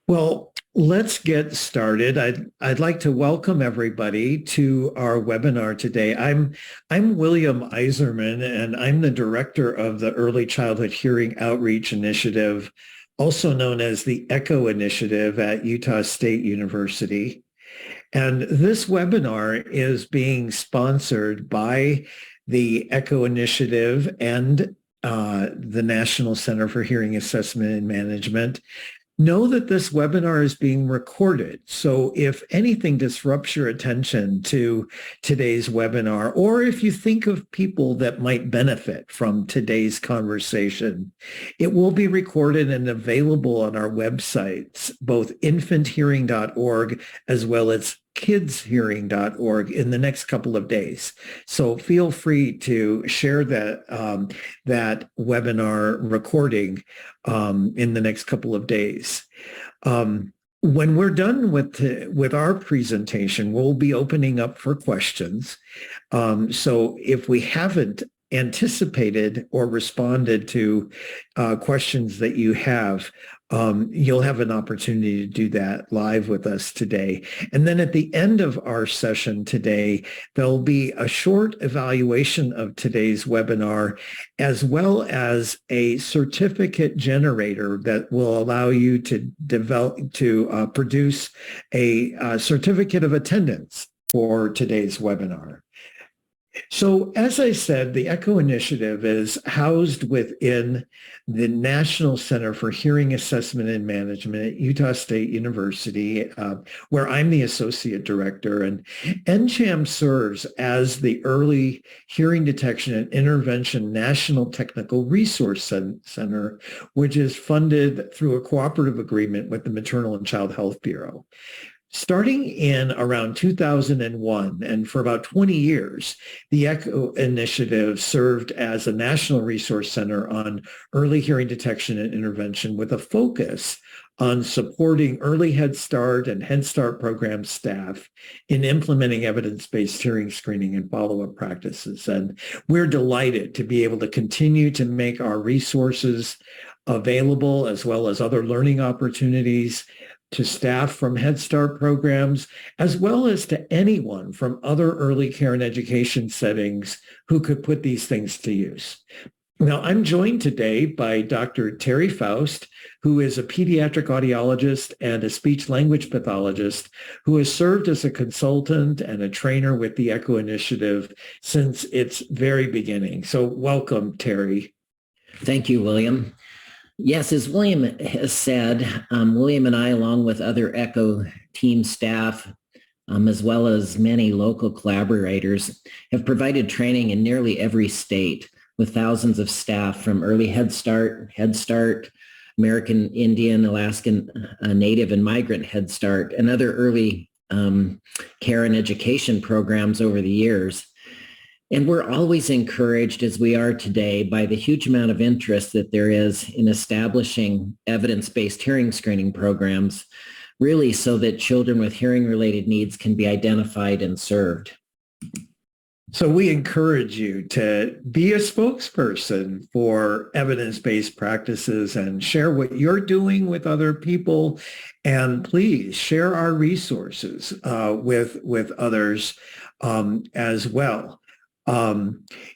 Well, let's get started. I'd like to welcome everybody to our webinar today. I'm William Iserman, and I'm the director of the Early Childhood Hearing Outreach Initiative, also known as the ECHO Initiative at Utah State University. And this webinar is being sponsored by the ECHO Initiative and the National Center for Hearing Assessment and Management. Know that this webinar is being recorded. So if anything disrupts your attention to today's webinar, or if you think of people that might benefit from today's conversation, it will be recorded and available on our websites, both infanthearing.org as well as kidshearing.org in the next couple of days. So feel free to share that webinar recording in the next couple of days. When we're done with our presentation, we'll be opening up for questions. So if we haven't anticipated or responded to questions that you have, you'll have an opportunity to do that live with us today. And then at the end of our session today, there'll be a short evaluation of today's webinar, as well as a certificate generator that will allow you to produce a certificate of attendance for today's webinar. So as I said, the ECHO Initiative is housed within the National Center for Hearing Assessment and Management at Utah State University, where I'm the associate director. And NCHAM serves as the Early Hearing Detection and Intervention National Technical Resource Center, which is funded through a cooperative agreement with the Maternal and Child Health Bureau. Starting in around 2001, and for about 20 years, the ECHO Initiative served as a national resource center on early hearing detection and intervention, with a focus on supporting early Head Start and Head Start program staff in implementing evidence-based hearing screening and follow-up practices. And we're delighted to be able to continue to make our resources available, as well as other learning opportunities, to staff from Head Start programs, as well as to anyone from other early care and education settings who could put these things to use. Now, I'm joined today by Dr. Terry Faust, who is a pediatric audiologist and a speech-language pathologist who has served as a consultant and a trainer with the ECHO Initiative since its very beginning. So welcome, Terry. Thank you, William. Yes, as William has said, William and I, along with other ECHO team staff, as well as many local collaborators, have provided training in nearly every state with thousands of staff from early Head Start, American Indian, Alaskan Native and Migrant Head Start, and other early care and education programs over the years. And we're always encouraged, as we are today, by the huge amount of interest that there is in establishing evidence-based hearing screening programs, really so that children with hearing-related needs can be identified and served. So we encourage you to be a spokesperson for evidence-based practices and share what you're doing with other people. And please share our resources with others as well.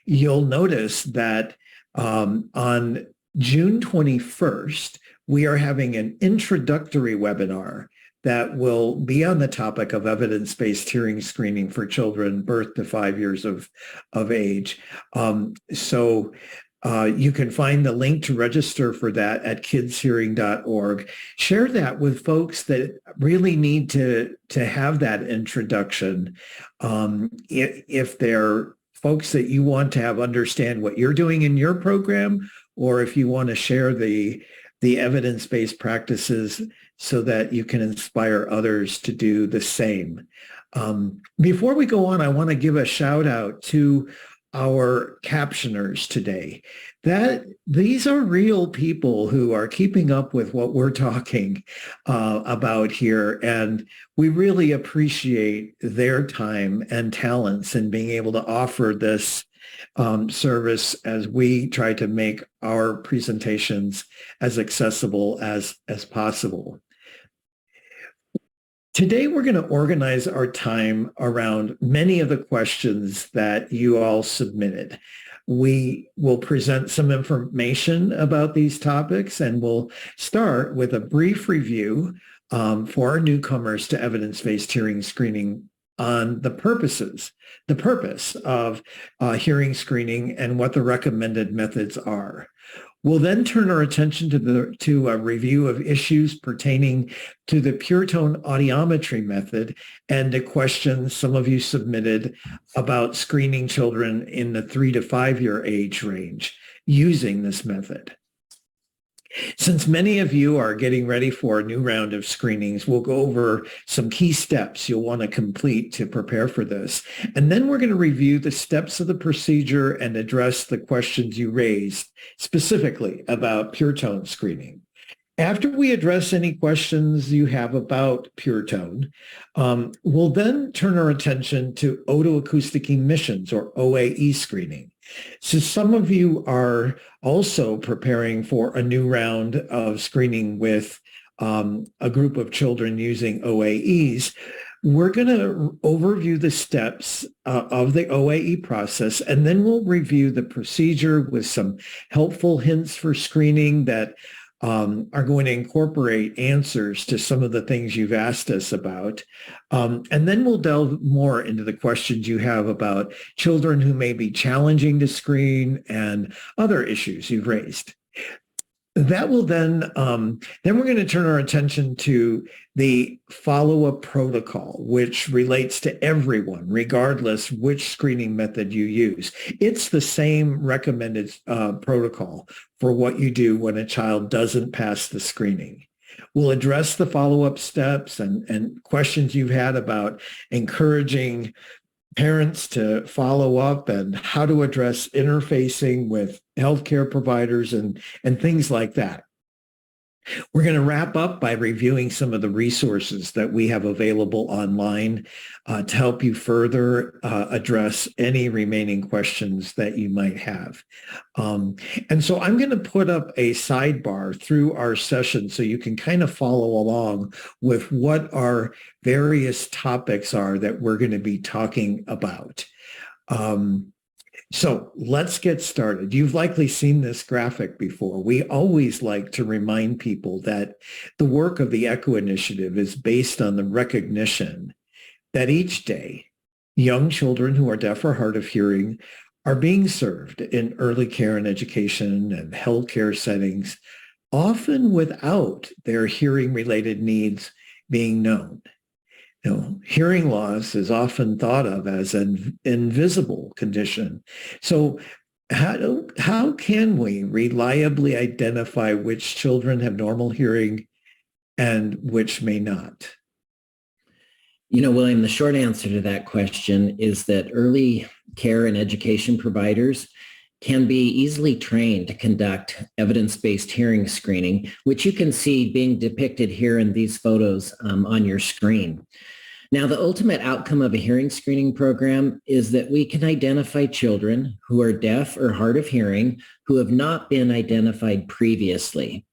You'll notice that on June 21st, we are having an introductory webinar that will be on the topic of evidence-based hearing screening for children birth to 5 years of age. So you can find the link to register for that at kidshearing.org. Share that with folks that really need to have that introduction. If they're folks that you want to have understand what you're doing in your program, or if you want to share the evidence-based practices so that you can inspire others to do the same. Before we go on, I want to give a shout out to our captioners today. That these are real people who are keeping up with what we're talking about here, and we really appreciate their time and talents in being able to offer this service as we try to make our presentations as accessible as possible. Today, we're going to organize our time around many of the questions that you all submitted. We will present some information about these topics, and we'll start with a brief review for our newcomers to evidence-based hearing screening on the purpose of hearing screening and what the recommended methods are. We'll then turn our attention to a review of issues pertaining to the Pure Tone Audiometry method and a question some of you submitted about screening children in the 3 to 5 year age range using this method. Since many of you are getting ready for a new round of screenings, we'll go over some key steps you'll want to complete to prepare for this. And then we're going to review the steps of the procedure and address the questions you raised specifically about Pure Tone screening. After we address any questions you have about Pure Tone, we'll then turn our attention to Otoacoustic Emissions, or OAE screening. So some of you are also preparing for a new round of screening with a group of children using OAEs. We're going to overview the steps of the OAE process, and then we'll review the procedure with some helpful hints for screening that are going to incorporate answers to some of the things you've asked us about. And then we'll delve more into the questions you have about children who may be challenging to screen and other issues you've raised. That will then we're going to turn our attention to the follow-up protocol, which relates to everyone, regardless which screening method you use. It's the same recommended protocol for what you do when a child doesn't pass the screening. We'll address the follow-up steps and questions you've had about encouraging parents to follow up and how to address interfacing with healthcare providers and things like that. We're going to wrap up by reviewing some of the resources that we have available online to help you further address any remaining questions that you might have. And so I'm going to put up a sidebar through our session so you can kind of follow along with what our various topics are that we're going to be talking about. So let's get started. You've likely seen this graphic before. We always like to remind people that the work of the ECHO Initiative is based on the recognition that each day, young children who are deaf or hard of hearing are being served in early care and education and healthcare settings, often without their hearing-related needs being known. Hearing loss is often thought of as an invisible condition. So how can we reliably identify which children have normal hearing and which may not? William, the short answer to that question is that early care and education providers can be easily trained to conduct evidence-based hearing screening, which you can see being depicted here in these photos on your screen. Now, the ultimate outcome of a hearing screening program is that we can identify children who are deaf or hard of hearing who have not been identified previously.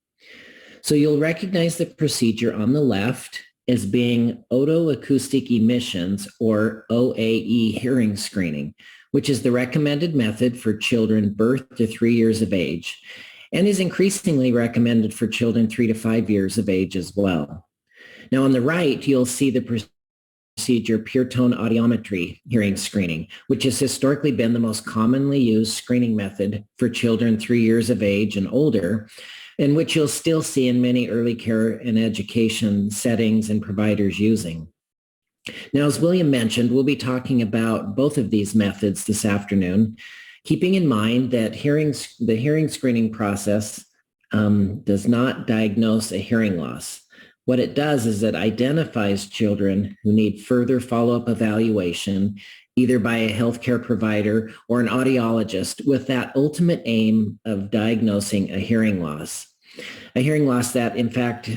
So you'll recognize the procedure on the left as being Otoacoustic Emissions, or OAE hearing screening, which is the recommended method for children birth to 3 years of age and is increasingly recommended for children 3 to 5 years of age as well. Now, on the right, you'll see the procedure Pure Tone Audiometry hearing screening, which has historically been the most commonly used screening method for children 3 years of age and older, and which you'll still see in many early care and education settings and providers using. Now, as William mentioned, we'll be talking about both of these methods this afternoon, keeping in mind that the hearing screening process does not diagnose a hearing loss. What it does is it identifies children who need further follow-up evaluation, either by a healthcare provider or an audiologist, with that ultimate aim of diagnosing a hearing loss. A hearing loss that, in fact,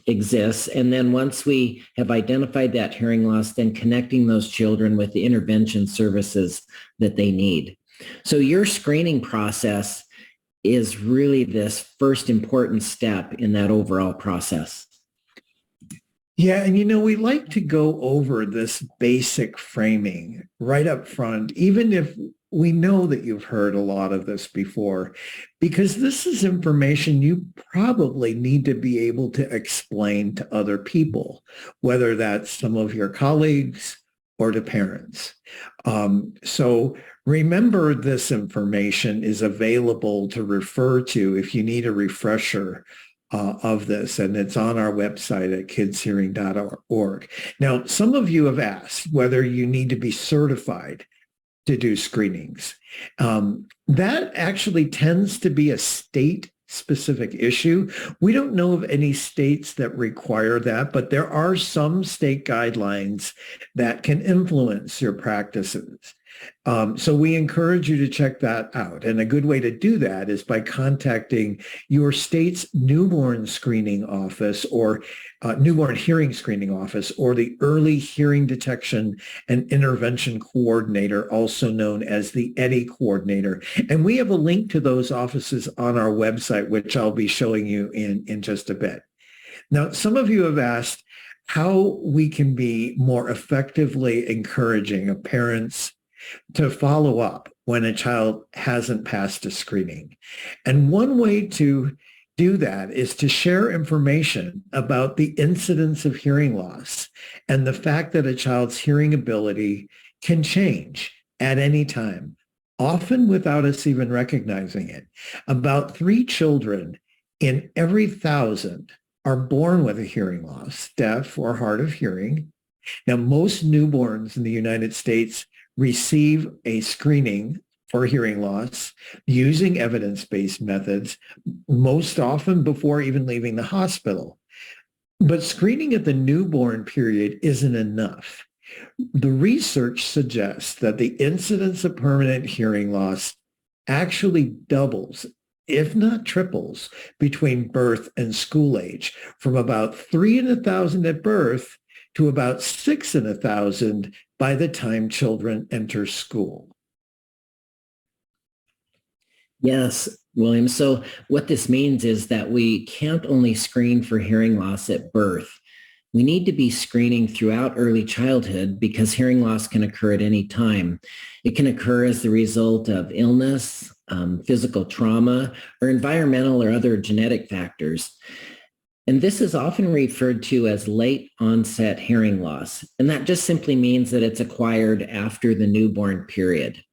exists. And then once we have identified that hearing loss, then connecting those children with the intervention services that they need. So your screening process is really this first important step in that overall process. Yeah, and we like to go over this basic framing right up front, even if we know that you've heard a lot of this before, because this is information you probably need to be able to explain to other people, whether that's some of your colleagues or to parents. So remember, this information is available to refer to if you need a refresher of this, and it's on our website at kidshearing.org. Now, some of you have asked whether you need to be certified to do screenings. That actually tends to be a state-specific issue. We don't know of any states that require that, but there are some state guidelines that can influence your practices. So we encourage you to check that out. And a good way to do that is by contacting your state's newborn screening office or newborn hearing screening office, or the Early Hearing Detection and Intervention Coordinator, also known as the EDI coordinator. And we have a link to those offices on our website, which I'll be showing you in just a bit. Now, some of you have asked how we can be more effectively encouraging of parents to follow up when a child hasn't passed a screening. And one way to do that is to share information about the incidence of hearing loss and the fact that a child's hearing ability can change at any time, often without us even recognizing it. About 3 children in every 1,000 are born with a hearing loss, deaf or hard of hearing. Now, most newborns in the United States receive a screening for hearing loss using evidence-based methods, most often before even leaving the hospital. But screening at the newborn period isn't enough. The research suggests that the incidence of permanent hearing loss actually doubles, if not triples, between birth and school age, from about 3 in 1,000 at birth to about 6 in 1,000 by the time children enter school. Yes, William. So what this means is that we can't only screen for hearing loss at birth. We need to be screening throughout early childhood because hearing loss can occur at any time. It can occur as the result of illness, physical trauma, or environmental or other genetic factors. And this is often referred to as late onset hearing loss. And that just simply means that it's acquired after the newborn period.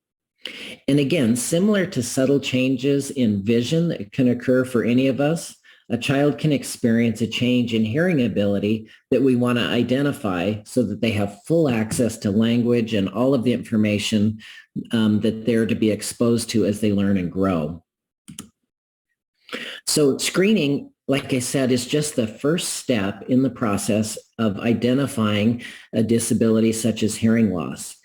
And again, similar to subtle changes in vision that can occur for any of us, a child can experience a change in hearing ability that we want to identify so that they have full access to language and all of the information that they're to be exposed to as they learn and grow. So screening, like I said, is just the first step in the process of identifying a disability such as hearing loss.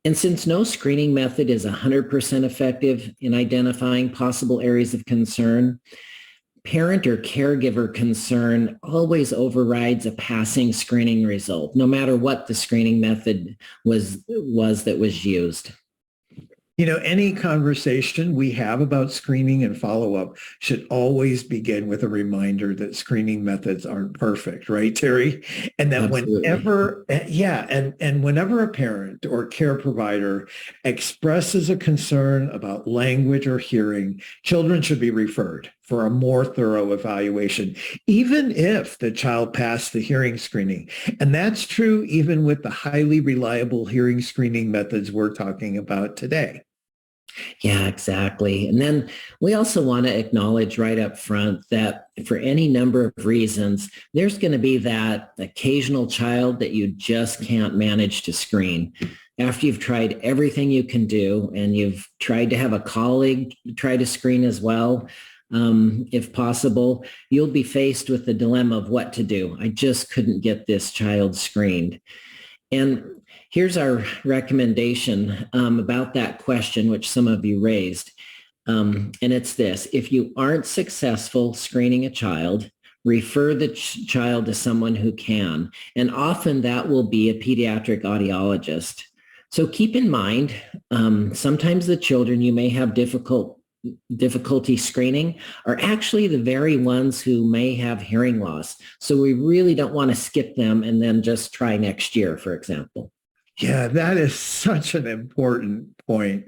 And since no screening method is 100% effective in identifying possible areas of concern, parent or caregiver concern always overrides a passing screening result, no matter what the screening method was that was used. Any conversation we have about screening and follow-up should always begin with a reminder that screening methods aren't perfect, right, Terry? And that Absolutely. whenever a parent or care provider expresses a concern about language or hearing, children should be referred for a more thorough evaluation, even if the child passed the hearing screening. And that's true even with the highly reliable hearing screening methods we're talking about today. Yeah, exactly. And then we also want to acknowledge right up front that for any number of reasons, there's going to be that occasional child that you just can't manage to screen. After you've tried everything you can do and you've tried to have a colleague try to screen as well, if possible, you'll be faced with the dilemma of what to do. I just couldn't get this child screened. And here's our recommendation about that question, which some of you raised. And it's this: if you aren't successful screening a child, refer the child to someone who can. And often that will be a pediatric audiologist. So keep in mind, sometimes the children you may have difficult difficulty screening are actually the very ones who may have hearing loss. So we really don't want to skip them and then just try next year, for example. Yeah, that is such an important point.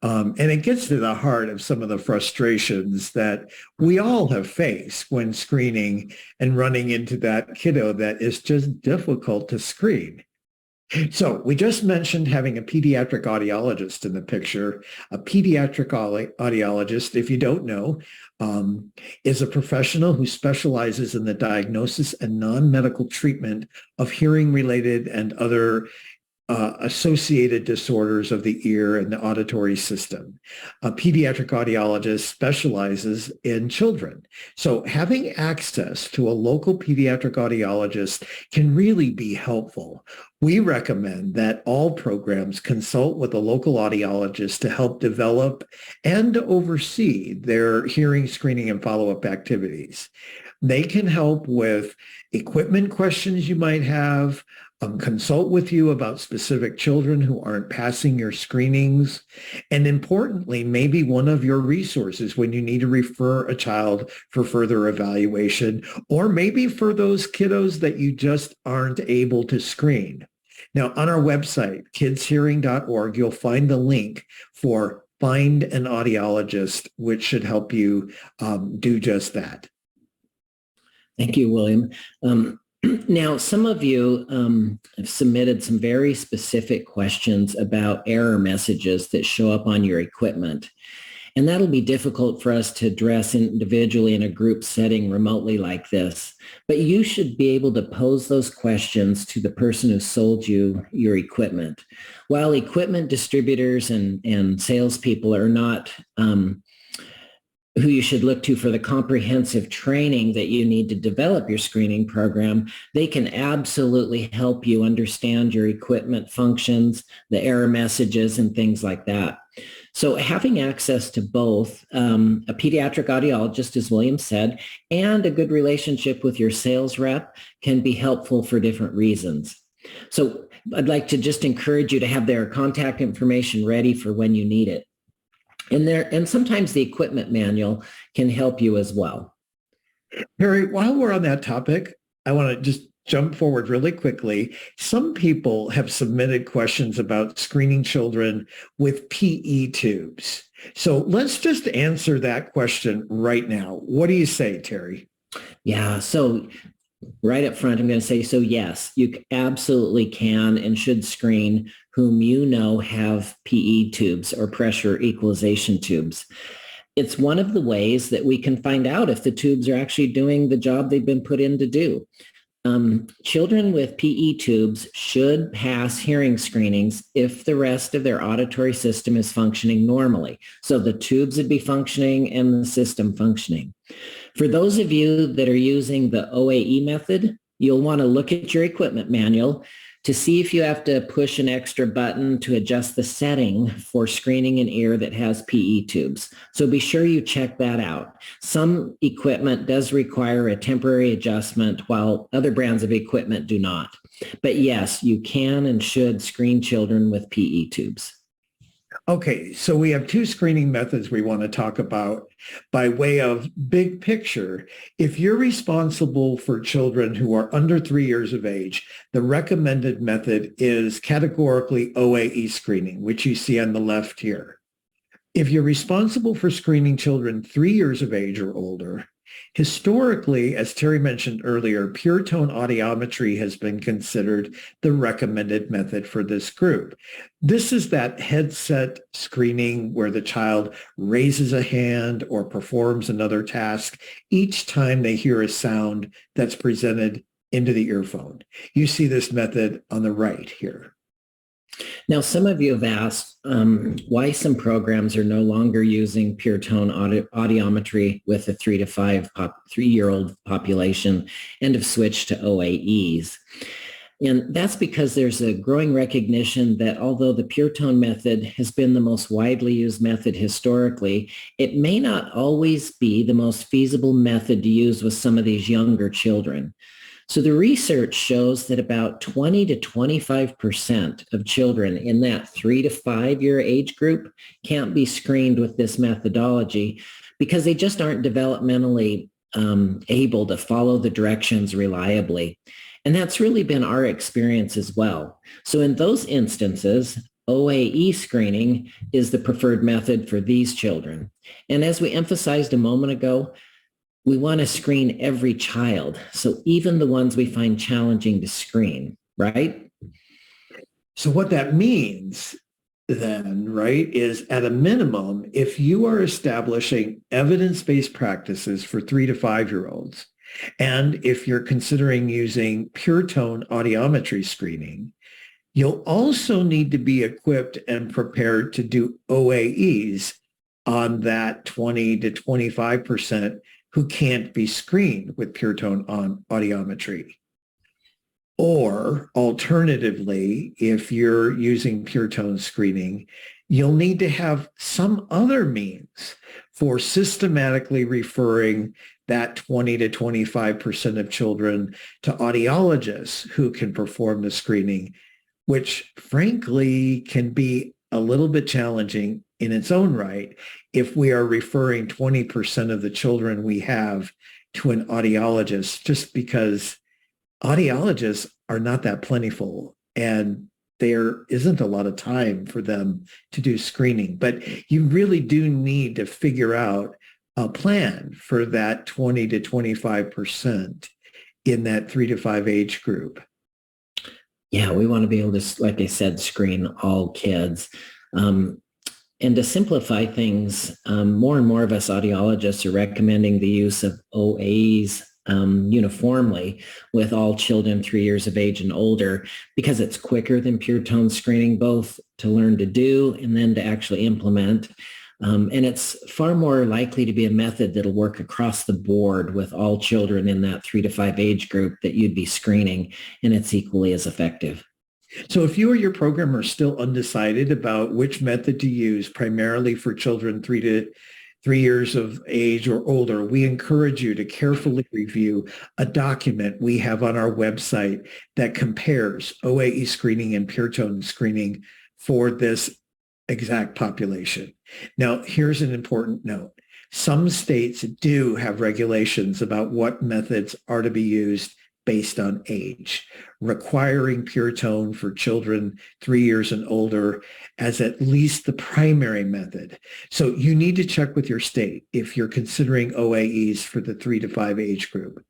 And it gets to the heart of some of the frustrations that we all have faced when screening and running into that kiddo that is just difficult to screen. So we just mentioned having a pediatric audiologist in the picture. A pediatric audiologist, if you don't know, is a professional who specializes in the diagnosis and non-medical treatment of hearing-related and other associated disorders of the ear and the auditory system. A pediatric audiologist specializes in children. So having access to a local pediatric audiologist can really be helpful. We recommend that all programs consult with a local audiologist to help develop and oversee their hearing screening and follow-up activities. They can help with equipment questions you might have, consult with you about specific children who aren't passing your screenings, and importantly, maybe one of your resources when you need to refer a child for further evaluation, or maybe for those kiddos that you just aren't able to screen. Now, on our website, kidshearing.org, you'll find the link for Find an Audiologist, which should help you do just that. Thank you, William. Now, some of you have submitted some very specific questions about error messages that show up on your equipment. And that'll be difficult for us to address individually in a group setting remotely like this. But you should be able to pose those questions to the person who sold you your equipment. While equipment distributors and salespeople are not who you should look to for the comprehensive training that you need to develop your screening program, they can absolutely help you understand your equipment functions, the error messages, and things like that. So having access to both a pediatric audiologist, as William said, and a good relationship with your sales rep can be helpful for different reasons. So I'd like to just encourage you to have their contact information ready for when you need it. And sometimes the equipment manual can help you as well. Harry, while we're on that topic, I want to just jump forward really quickly. Some people have submitted questions about screening children with PE tubes. So let's just answer that question right now. What do you say, Terry? Yeah, so right up front, I'm going to say, so yes, you absolutely can and should screen whom you know have PE tubes or pressure equalization tubes. It's one of the ways that we can find out if the tubes are actually doing the job they've been put in to do. Children with PE tubes should pass hearing screenings if the rest of their auditory system is functioning normally. So the tubes would be functioning and the system functioning. For those of you that are using the OAE method, you'll want to look at your equipment manual to see if you have to push an extra button to adjust the setting for screening an ear that has PE tubes. So be sure you check that out. Some equipment does require a temporary adjustment while other brands of equipment do not. But yes, you can and should screen children with PE tubes. Okay, so we have two screening methods we want to talk about by way of big picture. If you're responsible for children who are under 3 years of age, the recommended method is categorically OAE screening, which you see on the left here. If you're responsible for screening children 3 years of age or older, historically, as Terry mentioned earlier, Pure Tone Audiometry has been considered the recommended method for this group. This is that headset screening where the child raises a hand or performs another task each time they hear a sound that's presented into the earphone. You see this method on the right here. Now, some of you have asked why some programs are no longer using Pure Tone Audiometry with a 3 to 5 3-year-old population and have switched to OAEs. And that's because there's a growing recognition that although the Pure Tone method has been the most widely used method historically, it may not always be the most feasible method to use with some of these younger children. So the research shows that about 20 to 25% of children in that 3 to 5 year age group can't be screened with this methodology because they just aren't developmentally able to follow the directions reliably. And that's really been our experience as well. So in those instances, OAE screening is the preferred method for these children. And as we emphasized a moment ago, we want to screen every child. So even the ones we find challenging to screen, right? So what that means then, right, is at a minimum, if you are establishing evidence-based practices for 3 to 5 year olds, and if you're considering using pure tone audiometry screening, you'll also need to be equipped and prepared to do OAEs on that 20 to 25% who can't be screened with pure tone audiometry. Or alternatively, if you're using pure tone screening, you'll need to have some other means for systematically referring that 20 to 25% of children to audiologists who can perform the screening, which frankly can be a little bit challenging in its own right if we are referring 20% of the children we have to an audiologist, just because audiologists are not that plentiful and there isn't a lot of time for them to do screening. But you really do need to figure out a plan for that 20 to 25% in that 3 to 5 age group. Yeah, we want to be able to, like I said, screen all kids. And to simplify things, more and more of us audiologists are recommending the use of OAs uniformly with all children 3 years of age and older, because it's quicker than pure tone screening, both to learn to do and then to actually implement. And it's far more likely to be a method that'll work across the board with all children in that 3 to 5 age group that you'd be screening, and it's equally as effective. So if you or your program are still undecided about which method to use, primarily for children 3 years of age or older, we encourage you to carefully review a document we have on our website that compares OAE screening and pure tone screening for this exact population. Now, here's an important note. Some states do have regulations about what methods are to be used based on age, requiring pure tone for children 3 years and older as at least the primary method. So you need to check with your state if you're considering OAEs for the 3 to 5 age group.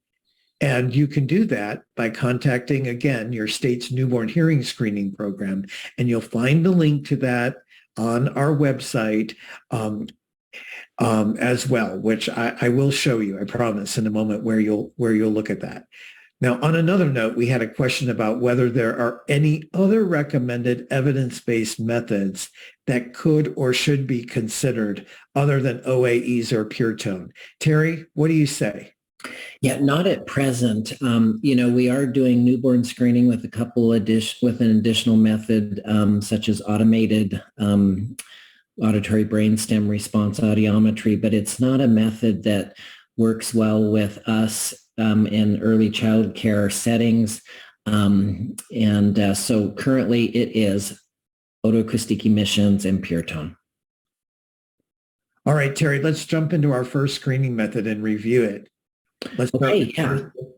And you can do that by contacting, again, your state's newborn hearing screening program, and you'll find the link to that on our website as well, which I will show you, I promise, in a moment where you'll look at that. Now, on another note, we had a question about whether there are any other recommended evidence-based methods that could or should be considered other than OAEs or pure tone. Terry, what do you say? Yeah, not at present. We are doing newborn screening with a couple with an additional method, such as automated auditory brainstem response audiometry, but it's not a method that works well with us in early child care settings. So currently it is otoacoustic emissions and pure tone. All right, Terry, let's jump into our first screening method and review it.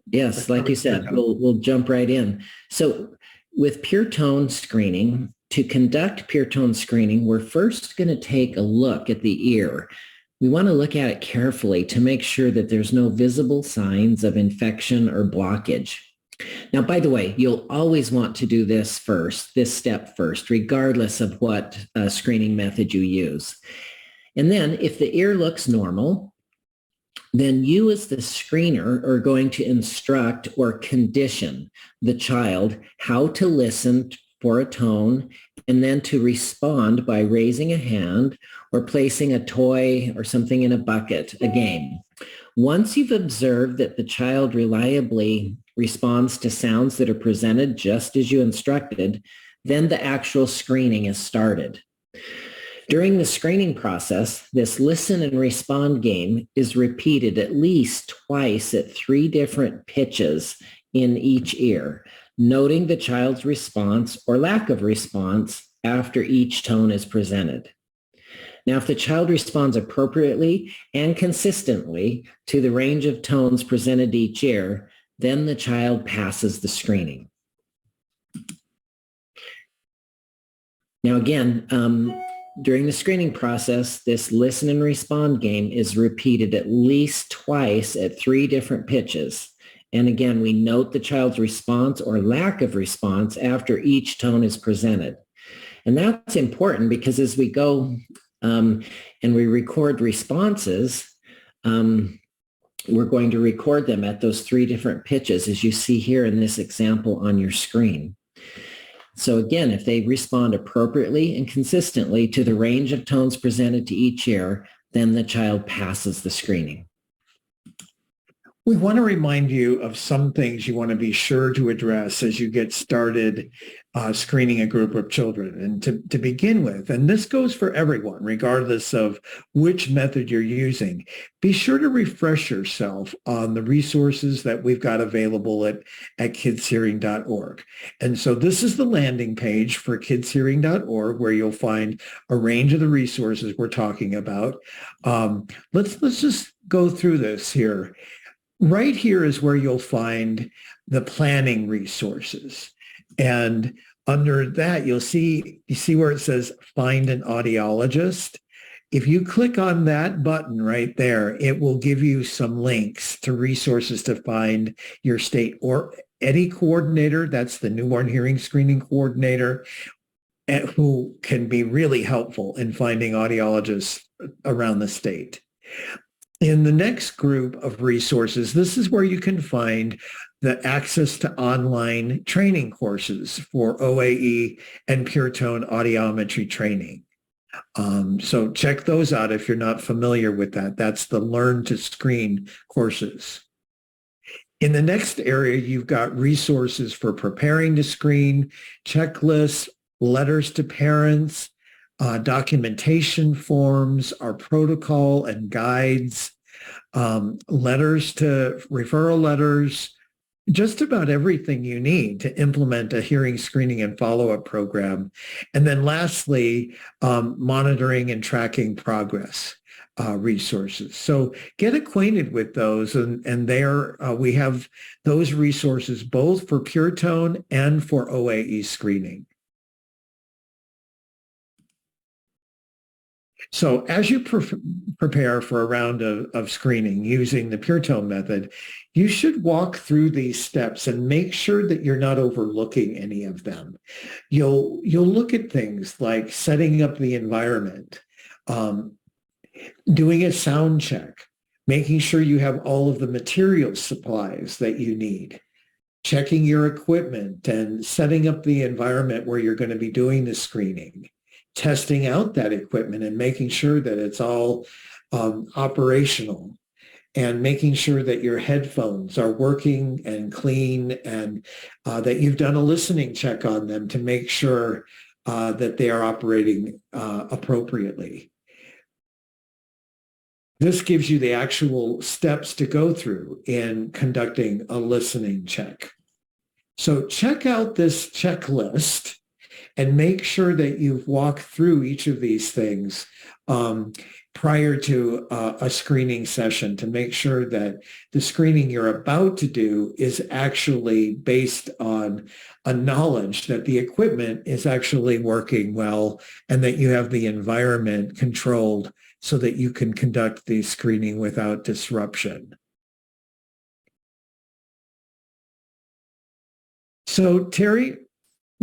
Yes, like you said, we'll jump right in. So with pure tone screening, to conduct pure tone screening, we're first going to take a look at the ear. We want to look at it carefully to make sure that there's no visible signs of infection or blockage. Now, by the way, you'll always want to do this step first, regardless of what screening method you use. And then if the ear looks normal, then you as the screener are going to instruct or condition the child how to listen for a tone and then to respond by raising a hand or placing a toy or something in a bucket, a game. Once you've observed that the child reliably responds to sounds that are presented just as you instructed, then the actual screening is started. During the screening process, this listen and respond game is repeated at least twice at 3 different pitches in each ear, noting the child's response or lack of response after each tone is presented. Now, if the child responds appropriately and consistently to the range of tones presented to each ear, then the child passes the screening. Now, again, during the screening process, this listen and respond game is repeated at least twice at 3 different pitches. And again, we note the child's response or lack of response after each tone is presented. And that's important because as we go and we record responses, we're going to record them at those 3 different pitches, as you see here in this example on your screen. So again, if they respond appropriately and consistently to the range of tones presented to each ear, then the child passes the screening. We want to remind you of some things you want to be sure to address as you get started screening a group of children. And to begin with, and this goes for everyone, regardless of which method you're using, be sure to refresh yourself on the resources that we've got available at kidshearing.org. And so this is the landing page for kidshearing.org, where you'll find a range of the resources we're talking about. Let's just go through this here. Right here is where you'll find the planning resources. And under that, you see where it says find an audiologist. If you click on that button right there, it will give you some links to resources to find your state or EDI coordinator. That's the newborn hearing screening coordinator, who can be really helpful in finding audiologists around the state. In the next group of resources, this is where you can find the access to online training courses for OAE and Pure Tone Audiometry training. So check those out if you're not familiar with that. That's the Learn to Screen courses. In the next area, you've got resources for preparing to screen, checklists, letters to parents, documentation forms, our protocol and guides, letters to referral letters, just about everything you need to implement a hearing screening and follow-up program. And then lastly, monitoring and tracking progress resources. So get acquainted with those. And there we have those resources both for Pure Tone and for OAE screening. So as you prepare for a round of screening using the Pure Tone method, you should walk through these steps and make sure that you're not overlooking any of them. You'll look at things like setting up the environment, doing a sound check, making sure you have all of the material supplies that you need, checking your equipment and setting up the environment where you're going to be doing the screening, testing out that equipment and making sure that it's all operational, and making sure that your headphones are working and clean, and that you've done a listening check on them to make sure that they are operating appropriately. This gives you the actual steps to go through in conducting a listening check. So check out this checklist and make sure that you've walked through each of these things prior to a screening session to make sure that the screening you're about to do is actually based on a knowledge that the equipment is actually working well and that you have the environment controlled so that you can conduct the screening without disruption. So, Terry,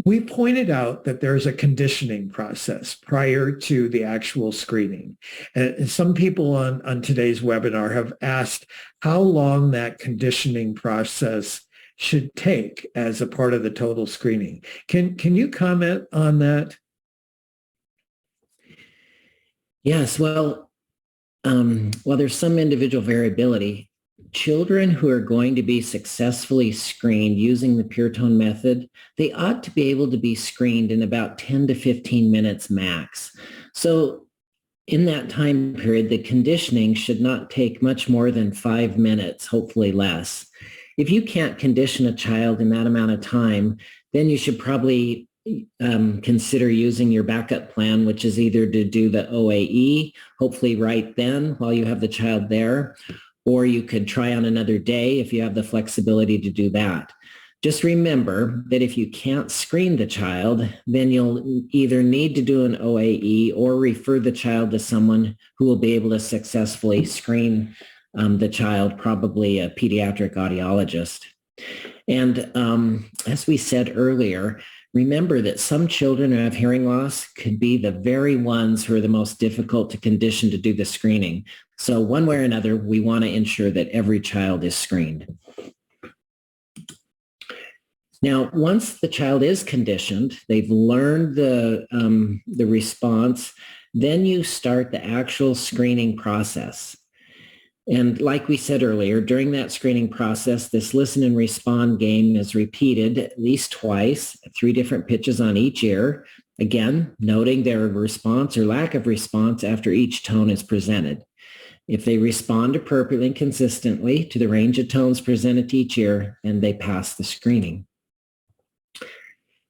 we pointed out that there's a conditioning process prior to the actual screening. And some people on today's webinar have asked how long that conditioning process should take as a part of the total screening. Can you comment on that? Yes, well, there's some individual variability. Children who are going to be successfully screened using the Pure Tone method, they ought to be able to be screened in about 10 to 15 minutes max. So in that time period, the conditioning should not take much more than 5 minutes, hopefully less. If you can't condition a child in that amount of time, then you should probably consider using your backup plan, which is either to do the OAE, hopefully right then while you have the child there, or you could try on another day if you have the flexibility to do that. Just remember that if you can't screen the child, then you'll either need to do an OAE or refer the child to someone who will be able to successfully screen the child, probably a pediatric audiologist. And as we said earlier, remember that some children who have hearing loss could be the very ones who are the most difficult to condition to do the screening. So one way or another, we want to ensure that every child is screened. Now, once the child is conditioned, they've learned the response, then you start the actual screening process. And like we said earlier, during that screening process, this listen and respond game is repeated at least twice, 3 different pitches on each ear. Again, noting their response or lack of response after each tone is presented. If they respond appropriately and consistently to the range of tones presented to each ear, then they pass the screening.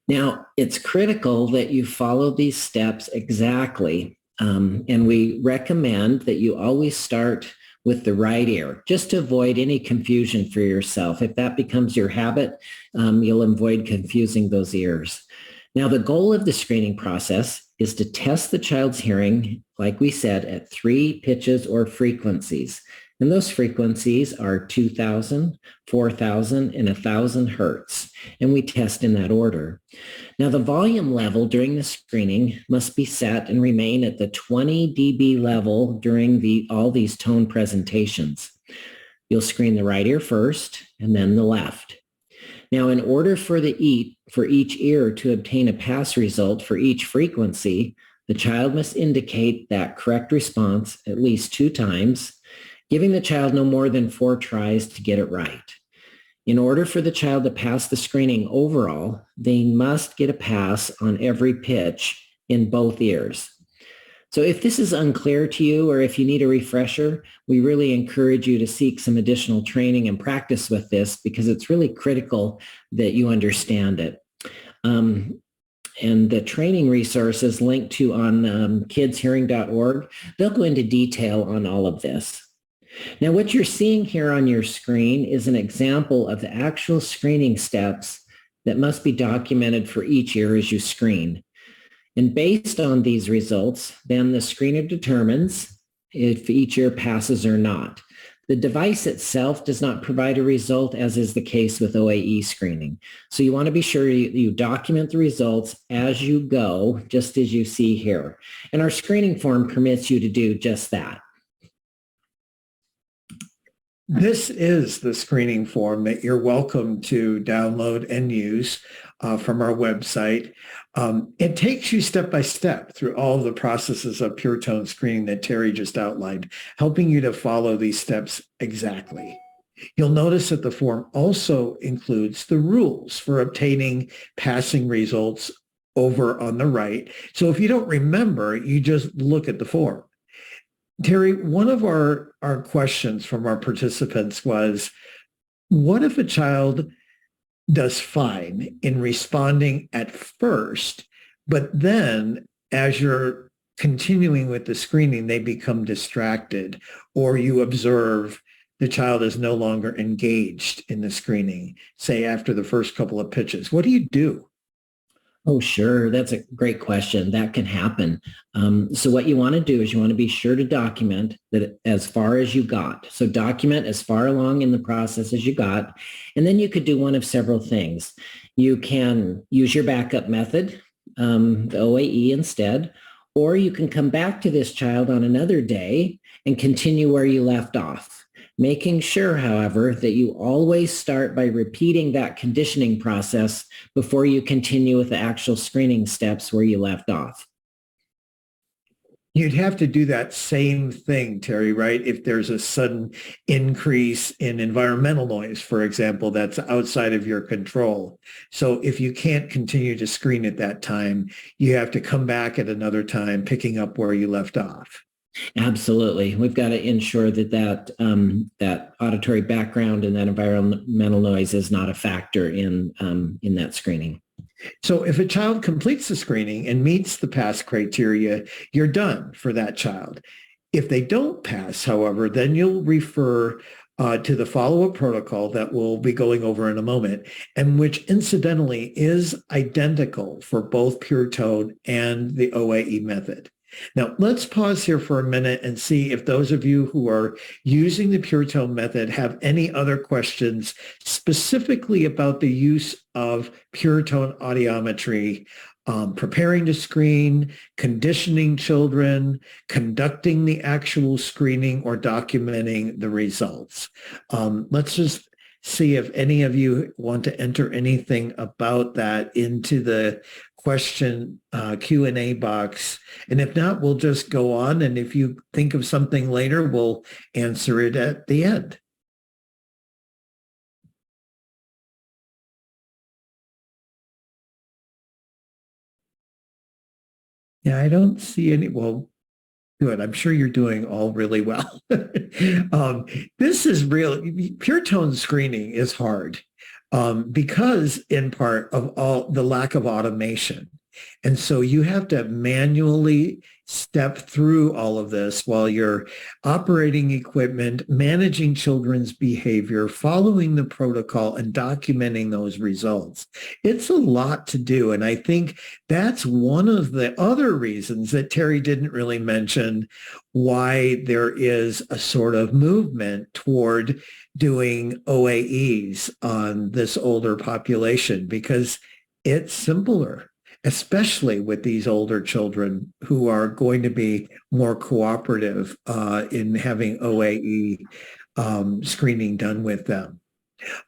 Now, it's critical that you follow these steps exactly, and we recommend that you always start with the right ear, just to avoid any confusion for yourself. If that becomes your habit, you'll avoid confusing those ears. Now, the goal of the screening process is to test the child's hearing, like we said, at 3 pitches or frequencies. And those frequencies are 2,000, 4,000, and 1,000 hertz. And we test in that order. Now, the volume level during the screening must be set and remain at the 20 dB level during all these tone presentations. You'll screen the right ear first and then the left. Now, in order for each ear to obtain a pass result for each frequency, the child must indicate that correct response at least 2 times, giving the child no more than 4 tries to get it right. In order for the child to pass the screening overall, they must get a pass on every pitch in both ears. So if this is unclear to you or if you need a refresher, we really encourage you to seek some additional training and practice with this because it's really critical that you understand it. And the training resources linked to on kidshearing.org, they'll go into detail on all of this. Now, what you're seeing here on your screen is an example of the actual screening steps that must be documented for each ear as you screen. And based on these results, then the screener determines if each ear passes or not. The device itself does not provide a result, as is the case with OAE screening. So you want to be sure you document the results as you go, just as you see here. And our screening form permits you to do just that. This is the screening form that you're welcome to download and use from our website. It takes you step by step through all the processes of pure tone screening that Terry just outlined, helping you to follow these steps exactly. You'll notice that the form also includes the rules for obtaining passing results over on the right. So if you don't remember, you just look at the form. Terry, one of our questions from our participants was, what if a child does fine in responding at first, but then as you're continuing with the screening, they become distracted, or you observe the child is no longer engaged in the screening, say after the first couple of pitches? What do you do? Oh, sure. That's a great question. That can happen. So what you want to do is you want to be sure to document that as far as you got. So document as far along in the process as you got. And then you could do one of several things. You can use your backup method, the OAE instead, or you can come back to this child on another day and continue where you left off. Making sure, however, that you always start by repeating that conditioning process before you continue with the actual screening steps where you left off. You'd have to do that same thing, Terry, right? If there's a sudden increase in environmental noise, for example, that's outside of your control. So if you can't continue to screen at that time, you have to come back at another time, picking up where you left off. Absolutely. We've got to ensure that auditory background and that environmental noise is not a factor in that screening. So if a child completes the screening and meets the pass criteria, you're done for that child. If they don't pass, however, then you'll refer to the follow-up protocol that we'll be going over in a moment, and which incidentally is identical for both Pure Tone and the OAE method. Now, let's pause here for a minute and see if those of you who are using the Pure Tone method have any other questions specifically about the use of Pure Tone audiometry, preparing to screen, conditioning children, conducting the actual screening, or documenting the results. Let's just see if any of you want to enter anything about that into the question Q&A box. And if not, we'll just go on. And if you think of something later, we'll answer it at the end. Yeah, I don't see any. Well, good. I'm sure you're doing all really well. This is real. Pure tone screening is hard because in part of all the lack of automation. And so you have to manually step through all of this while you're operating equipment, managing children's behavior, following the protocol, and documenting those results. It's a lot to do. And I think that's one of the other reasons that Terry didn't really mention why there is a sort of movement toward doing OAEs on this older population, because it's simpler, especially with these older children who are going to be more cooperative in having OAE screening done with them.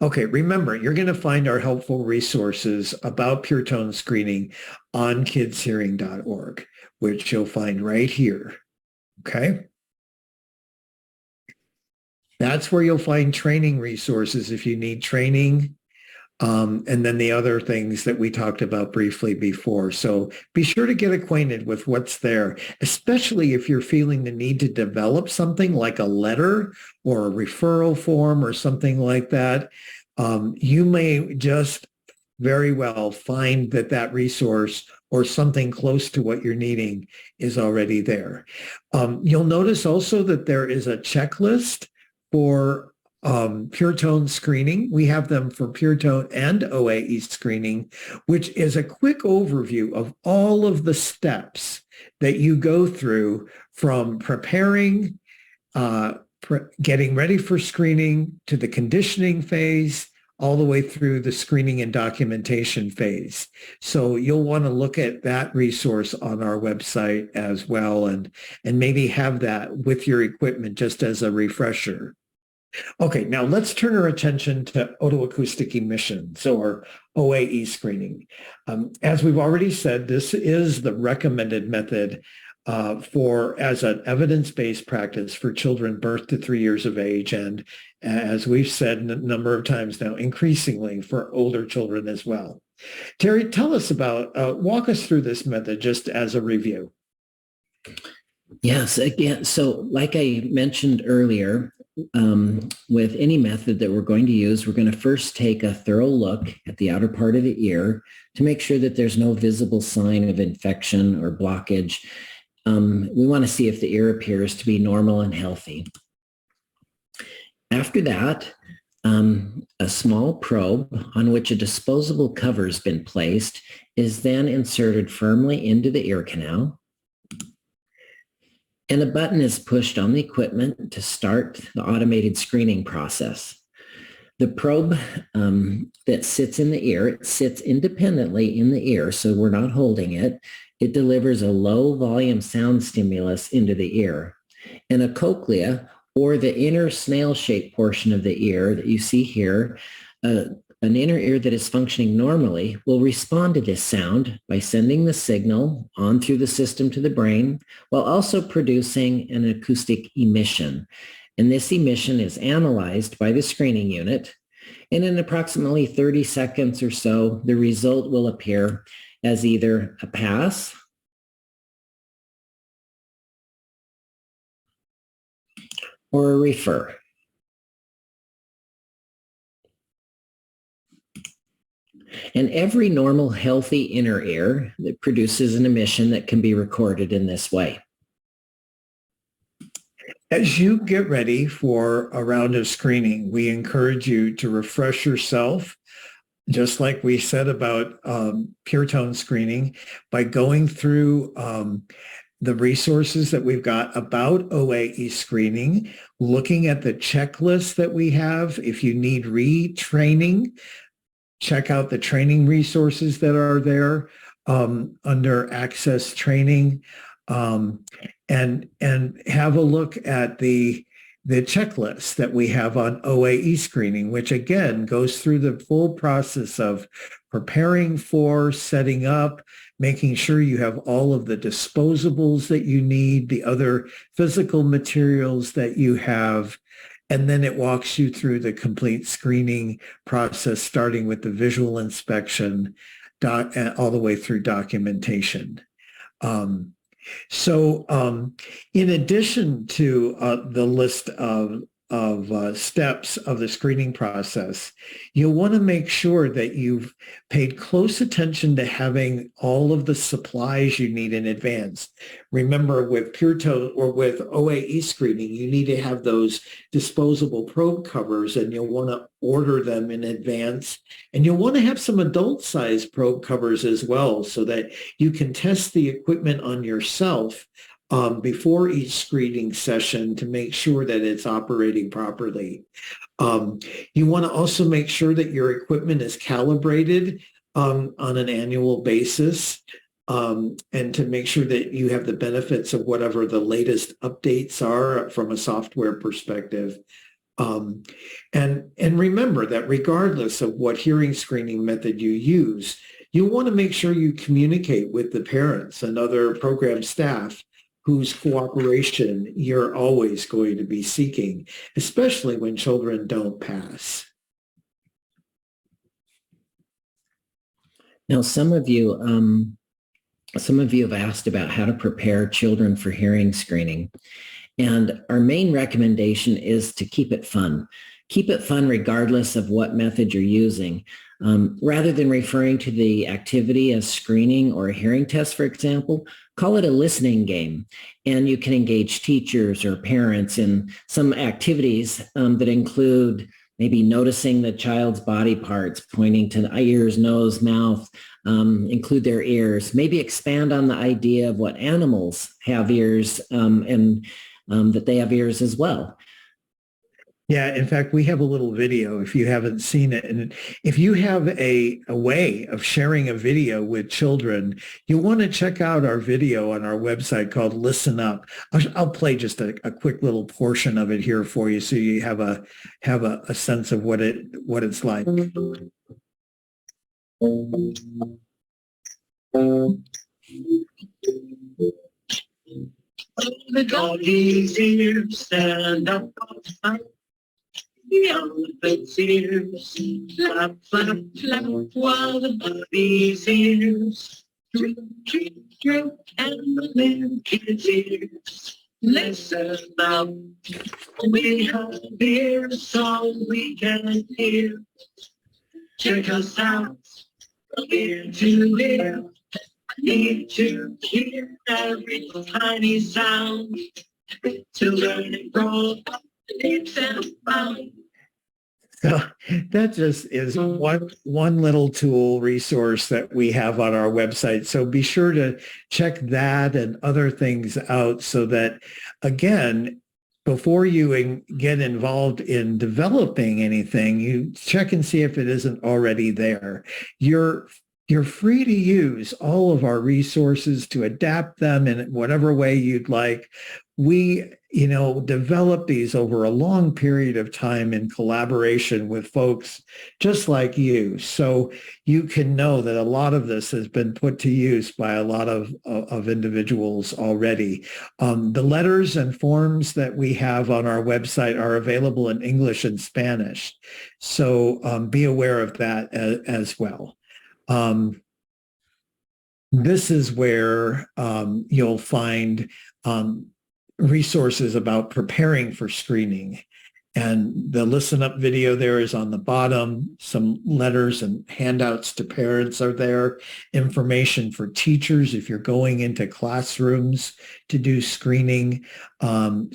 Okay, remember, you're going to find our helpful resources about Pure Tone screening on kidshearing.org, which you'll find right here. Okay? That's where you'll find training resources if you need training. And then the other things that we talked about briefly before. So be sure to get acquainted with what's there, especially if you're feeling the need to develop something like a letter or a referral form or something like that. You may just very well find that that resource or something close to what you're needing is already there. You'll notice also that there is a checklist for Pure Tone screening. We have them for Pure Tone and OAE screening, which is a quick overview of all of the steps that you go through from preparing, getting ready for screening, to the conditioning phase, all the way through the screening and documentation phase. So you'll want to look at that resource on our website as well, and maybe have that with your equipment just as a refresher. Okay, now let's turn our attention to otoacoustic emissions, or OAE screening. As we've already said, this is the recommended method as an evidence-based practice for children birth to 3 years of age, and as we've said a number of times now, increasingly for older children as well. Terry, tell us walk us through this method just as a review. Yes, again, so like I mentioned earlier, with any method that we're going to use, we're going to first take a thorough look at the outer part of the ear to make sure that there's no visible sign of infection or blockage. We want to see if the ear appears to be normal and healthy. After that, a small probe on which a disposable cover has been placed is then inserted firmly into the ear canal. And a button is pushed on the equipment to start the automated screening process. The probe that sits in the ear, it sits independently in the ear, so we're not holding it. It delivers a low volume sound stimulus into the ear. And a cochlea, or the inner snail-shaped portion of the ear that you see here, an inner ear that is functioning normally will respond to this sound by sending the signal on through the system to the brain, while also producing an acoustic emission. And this emission is analyzed by the screening unit. And in approximately 30 seconds or so, the result will appear as either a pass, or a refer. And every normal, healthy inner ear that produces an emission that can be recorded in this way. As you get ready for a round of screening, we encourage you to refresh yourself, just like we said about pure tone screening, by going through the resources that we've got about OAE screening, looking at the checklist that we have. If you need retraining, check out the training resources that are there under Access Training, and have a look at the checklist that we have on OAE screening, which again goes through the full process of preparing for, setting up, making sure you have all of the disposables that you need, the other physical materials that you have, and then it walks you through the complete screening process, starting with the visual inspection all the way through documentation. In addition to the list of steps of the screening process, you'll want to make sure that you've paid close attention to having all of the supplies you need in advance. Remember, with Pure Tone or with OAE screening, you need to have those disposable probe covers, and you'll want to order them in advance. And you'll want to have some adult-sized probe covers as well, so that you can test the equipment on yourself before each screening session to make sure that it's operating properly. You want to also make sure that your equipment is calibrated on an annual basis, and to make sure that you have the benefits of whatever the latest updates are from a software perspective. And remember that regardless of what hearing screening method you use, you want to make sure you communicate with the parents and other program staff whose cooperation you're always going to be seeking, especially when children don't pass. Now, some of you have asked about how to prepare children for hearing screening. And our main recommendation is to keep it fun. Keep it fun regardless of what method you're using. Rather than referring to the activity as screening or a hearing test, for example, call it a listening game. And you can engage teachers or parents in some activities that include maybe noticing the child's body parts, pointing to the ears, nose, mouth, include their ears, maybe expand on the idea of what animals have ears, and that they have ears as well. Yeah, in fact, we have a little video if you haven't seen it. And if you have a way of sharing a video with children, you want to check out our video on our website called Listen Up. I'll play just a quick little portion of it here for you so you have a sense of what it's like. The doggy's ears stand up. The elephant's ears flap, flap, flap, while the bunny's ears droop, droop, droop, and the little kid's ears listen up. We have ears so we can hear. Check us out from ear to ear. Need to hear every tiny sound to learn and grow up leaps and bounds. So that just is one little tool resource that we have on our website. So be sure to check that and other things out so that, again, before you get involved in developing anything, you check and see if it isn't already there. You're free to use all of our resources to adapt them in whatever way you'd like. We, develop these over a long period of time in collaboration with folks just like you. So you can know that a lot of this has been put to use by a lot of individuals already. The letters and forms that we have on our website are available in English and Spanish. So be aware of that as well. This is where you'll find resources about preparing for screening. And the listen up video there is on the bottom. Some letters and handouts to parents are there. Information for teachers if you're going into classrooms to do screening. And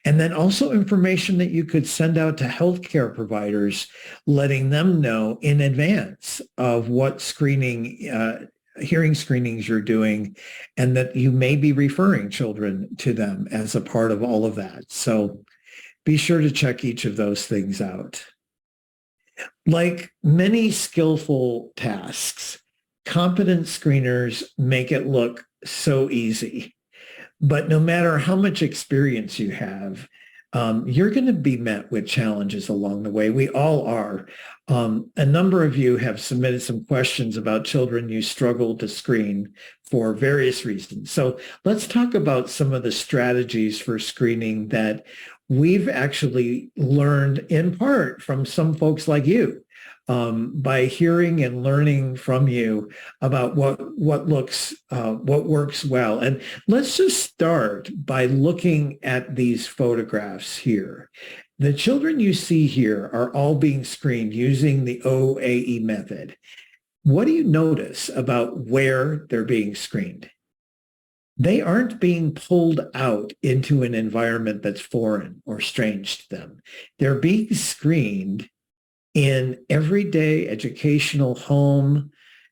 then also information that you could send out to healthcare providers, letting them know in advance of what hearing screenings you're doing, and that you may be referring children to them as a part of all of that. So be sure to check each of those things out. Like many skillful tasks, competent screeners make it look so easy. But no matter how much experience you have, you're going to be met with challenges along the way. We all are. A number of you have submitted some questions about children you struggle to screen for various reasons. So let's talk about some of the strategies for screening that we've actually learned in part from some folks like you, by hearing and learning from you about what works well. And let's just start by looking at these photographs here. The children you see here are all being screened using the OAE method. What do you notice about where they're being screened? They aren't being pulled out into an environment that's foreign or strange to them. They're being screened in everyday educational home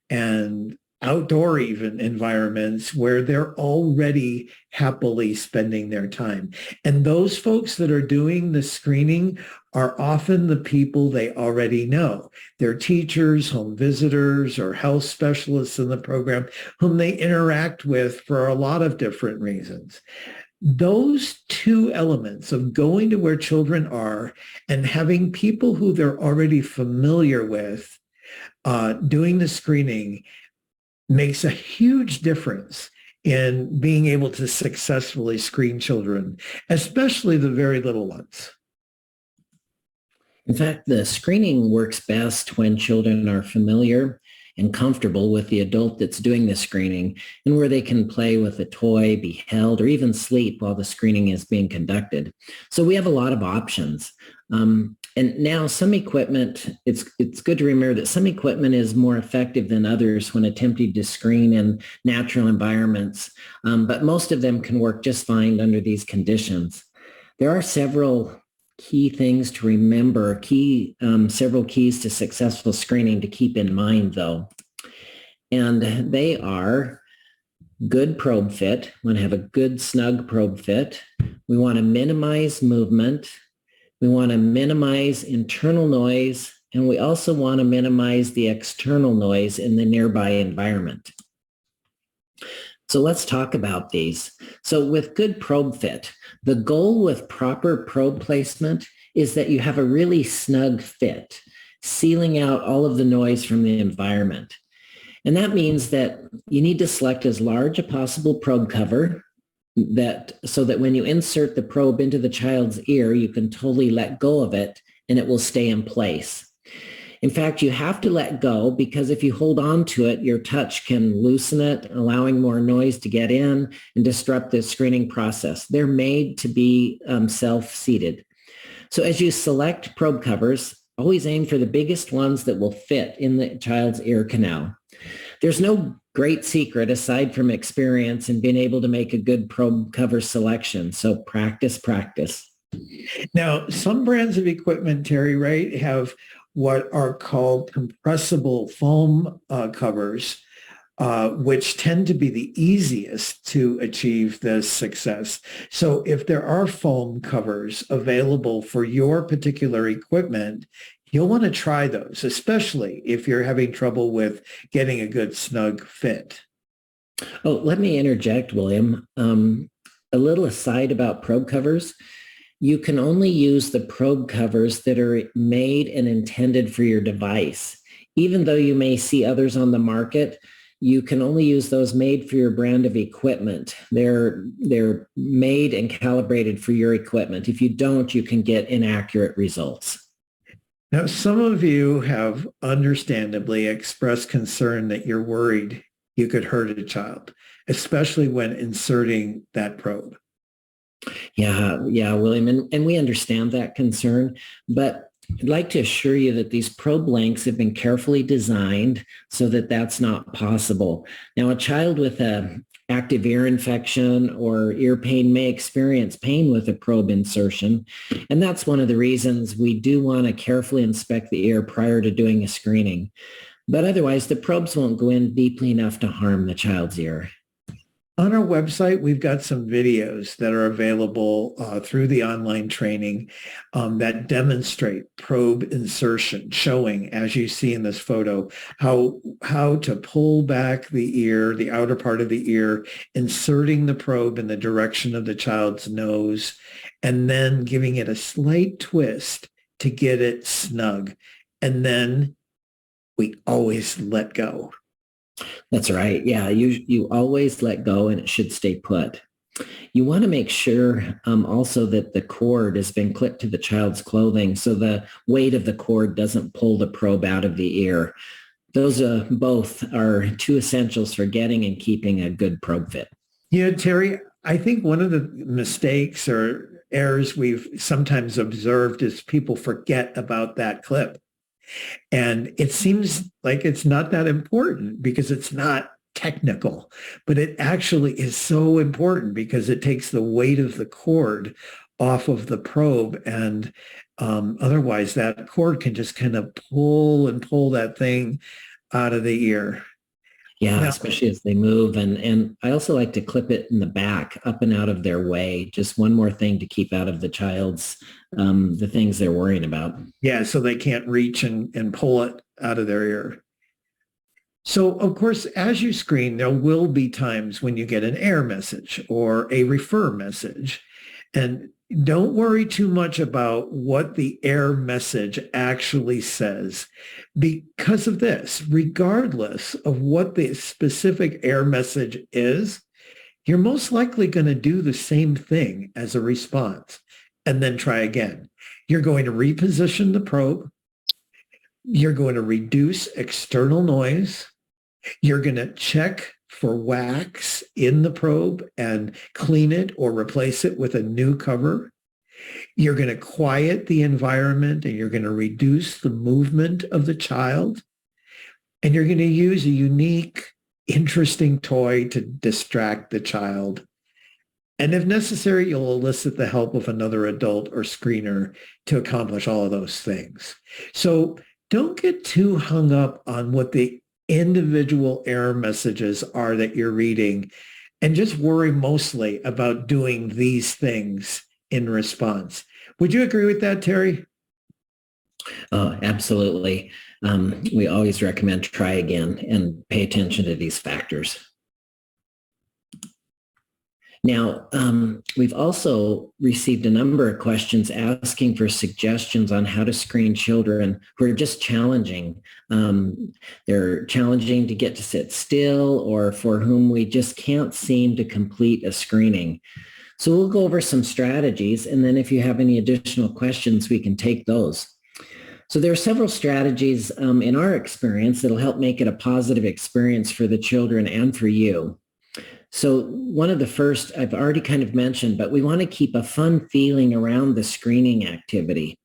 and outdoor even environments where they're already happily spending their time. And those folks that are doing the screening are often the people they already know. They're teachers, home visitors, or health specialists in the program whom they interact with for a lot of different reasons. Those two elements of going to where children are and having people who they're already familiar with doing the screening makes a huge difference in being able to successfully screen children, especially the very little ones. In fact, the screening works best when children are familiar and comfortable with the adult that's doing the screening, and where they can play with a toy, be held, or even sleep while the screening is being conducted. So we have a lot of options. And now some equipment, it's good to remember that some equipment is more effective than others when attempting to screen in natural environments, but most of them can work just fine under these conditions. There are several key things to remember, several keys to successful screening to keep in mind though. And they are good probe fit. We want to have a good snug probe fit. We want to minimize movement. We want to minimize internal noise, and we also want to minimize the external noise in the nearby environment. So let's talk about these. So with good probe fit, the goal with proper probe placement is that you have a really snug fit, sealing out all of the noise from the environment. And that means that you need to select as large a possible probe cover so that when you insert the probe into the child's ear, you can totally let go of it and it will stay in place. In fact, you have to let go because if you hold on to it, your touch can loosen it, allowing more noise to get in and disrupt the screening process. They're made to be self-seated. So as you select probe covers, always aim for the biggest ones that will fit in the child's ear canal. There's no great secret aside from experience and being able to make a good probe cover selection. So practice. Now, some brands of equipment, Terry, right, have what are called compressible foam covers, which tend to be the easiest to achieve this success. So if there are foam covers available for your particular equipment, you'll want to try those, especially if you're having trouble with getting a good snug fit. Oh, let me interject, William. A little aside about probe covers. You can only use the probe covers that are made and intended for your device. Even though you may see others on the market, you can only use those made for your brand of equipment. They're made and calibrated for your equipment. If you don't, you can get inaccurate results. Now, some of you have understandably expressed concern that you're worried you could hurt a child, especially when inserting that probe. Yeah, William, and we understand that concern, but I'd like to assure you that these probe lengths have been carefully designed so that that's not possible. Now, a child with a active ear infection or ear pain may experience pain with a probe insertion, and that's one of the reasons we do want to carefully inspect the ear prior to doing a screening. But otherwise, the probes won't go in deeply enough to harm the child's ear. On our website, we've got some videos that are available through the online training that demonstrate probe insertion, showing, as you see in this photo, how to pull back the ear, the outer part of the ear, inserting the probe in the direction of the child's nose, and then giving it a slight twist to get it snug. And then we always let go. That's right. Yeah, you always let go and it should stay put. You want to make sure also that the cord has been clipped to the child's clothing so the weight of the cord doesn't pull the probe out of the ear. Those both are two essentials for getting and keeping a good probe fit. Yeah, Terry, I think one of the mistakes or errors we've sometimes observed is people forget about that clip. And it seems like it's not that important because it's not technical, but it actually is so important because it takes the weight of the cord off of the probe. And otherwise that cord can just kind of pull that thing out of the ear. Yeah, Now, especially as they move. And I also like to clip it in the back, up and out of their way. Just one more thing to keep out of the child's, the things they're worrying about. yeah, so they can't reach and pull it out of their ear. So, of course, as you screen, there will be times when you get an error message or a refer message. And don't worry too much about what the error message actually says. Because of this, regardless of what the specific error message is, you're most likely going to do the same thing as a response and then try again. You're going to reposition the probe. You're going to reduce external noise. You're going to check for wax in the probe and clean it or replace it with a new cover. You're going to quiet the environment and you're going to reduce the movement of the child. And you're going to use a unique, interesting toy to distract the child. And if necessary, you'll elicit the help of another adult or screener to accomplish all of those things. So don't get too hung up on what the individual error messages are that you're reading, and just worry mostly about doing these things in response. Would you agree with that, Terry? Oh, absolutely. We always recommend try again and pay attention to these factors. Now, we've also received a number of questions asking for suggestions on how to screen children who are just challenging. They're challenging to get to sit still or for whom we just can't seem to complete a screening. So we'll go over some strategies, and then if you have any additional questions, we can take those. So there are several strategies in our experience that'll help make it a positive experience for the children and for you. So one of the first I've already kind of mentioned, but we want to keep a fun feeling around the screening activity.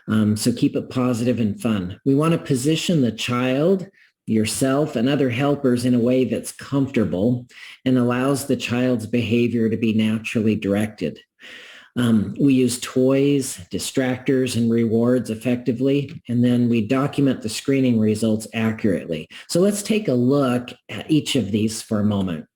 So keep it positive and fun. We want to position the child, yourself, and other helpers in a way that's comfortable and allows the child's behavior to be naturally directed. We use toys, distractors, and rewards effectively, and then we document the screening results accurately. So let's take a look at each of these for a moment.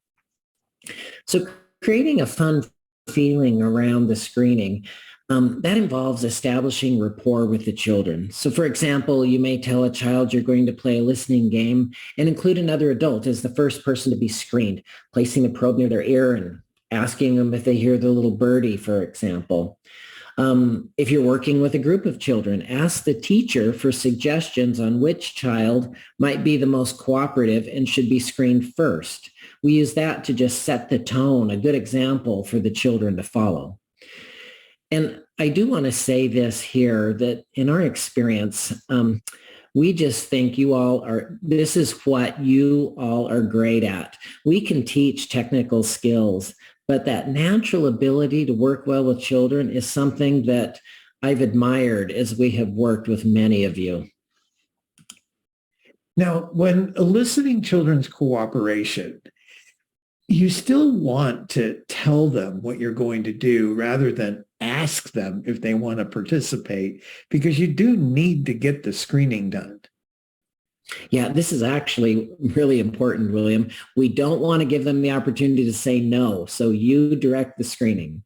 So creating a fun feeling around the screening, that involves establishing rapport with the children. So for example, you may tell a child you're going to play a listening game and include another adult as the first person to be screened, placing the probe near their ear and asking them if they hear the little birdie, for example. If you're working with a group of children, ask the teacher for suggestions on which child might be the most cooperative and should be screened first. We use that to just set the tone, a good example for the children to follow. And I do want to say this here, that in our experience, we just think this is what you all are great at. We can teach technical skills, But that natural ability to work well with children is something that I've admired as we have worked with many of you. Now, when eliciting children's cooperation, you still want to tell them what you're going to do rather than ask them if they want to participate, because you do need to get the screening done. Yeah, this is actually really important, William. We don't want to give them the opportunity to say no. So you direct the screening.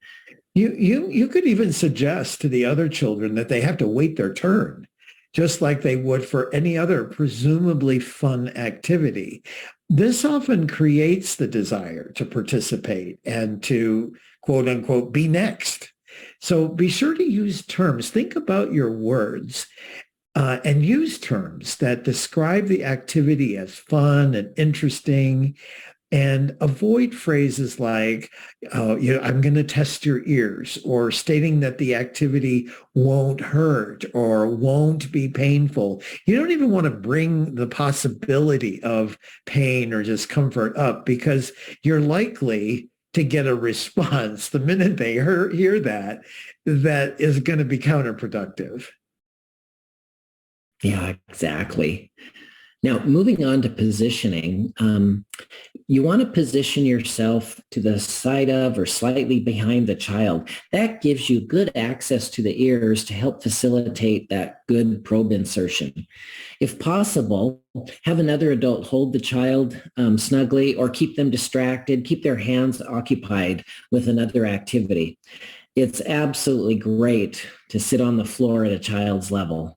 You could even suggest to the other children that they have to wait their turn, just like they would for any other presumably fun activity. This often creates the desire to participate and to, quote unquote, be next. So be sure to use terms. Think about your words and use terms that describe the activity as fun and interesting, and avoid phrases like, I'm going to test your ears, or stating that the activity won't hurt or won't be painful. You don't even want to bring the possibility of pain or discomfort up, because you're likely to get a response the minute they hear that is going to be counterproductive. Yeah, exactly. Now, moving on to positioning, you want to position yourself to the side of or slightly behind the child. That gives you good access to the ears to help facilitate that good probe insertion. If possible, have another adult hold the child snugly, or keep them distracted, keep their hands occupied with another activity. It's absolutely great to sit on the floor at a child's level.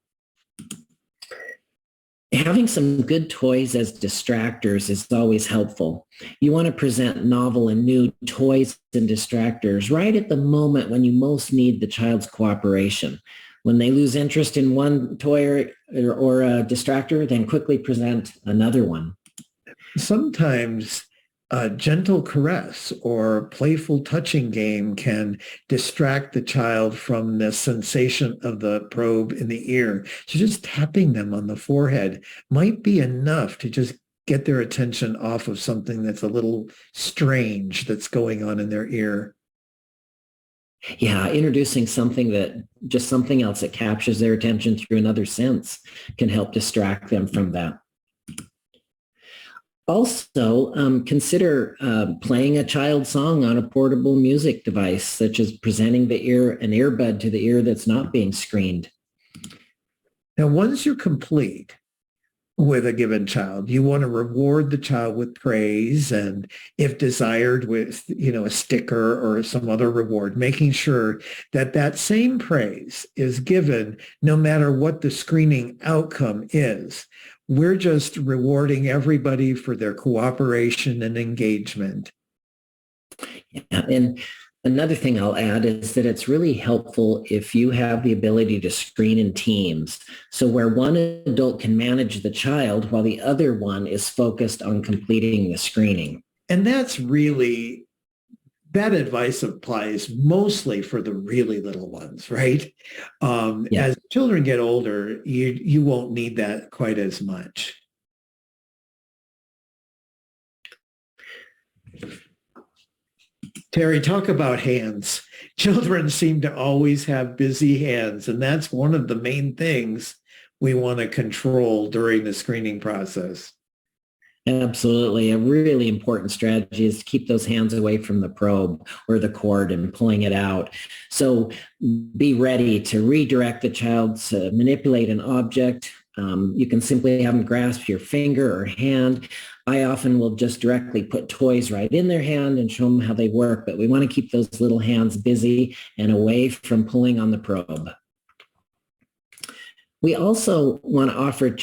Having some good toys as distractors is always helpful. You want to present novel and new toys and distractors right at the moment when you most need the child's cooperation. When they lose interest in one toy or a distractor, then quickly present another one. Sometimes a gentle caress or playful touching game can distract the child from the sensation of the probe in the ear. So just tapping them on the forehead might be enough to just get their attention off of something that's a little strange that's going on in their ear. Yeah, introducing something else that captures their attention through another sense can help distract them from that. Also, consider playing a child song on a portable music device, such as presenting an earbud to the ear that's not being screened. Now, once you're complete with a given child, you want to reward the child with praise, and if desired, with a sticker or some other reward, making sure that that same praise is given no matter what the screening outcome is. We're just rewarding everybody for their cooperation and engagement. Yeah, and another thing I'll add is that it's really helpful if you have the ability to screen in teams. So where one adult can manage the child while the other one is focused on completing the screening. And that advice applies mostly for the really little ones, right? Yeah. As children get older, you won't need that quite as much. Terry, talk about hands. Children seem to always have busy hands, and that's one of the main things we want to control during the screening process. Absolutely. A really important strategy is to keep those hands away from the probe or the cord and pulling it out. So be ready to redirect the child to manipulate an object. You can simply have them grasp your finger or hand. I often will just directly put toys right in their hand and show them how they work, but we want to keep those little hands busy and away from pulling on the probe. We also want to offer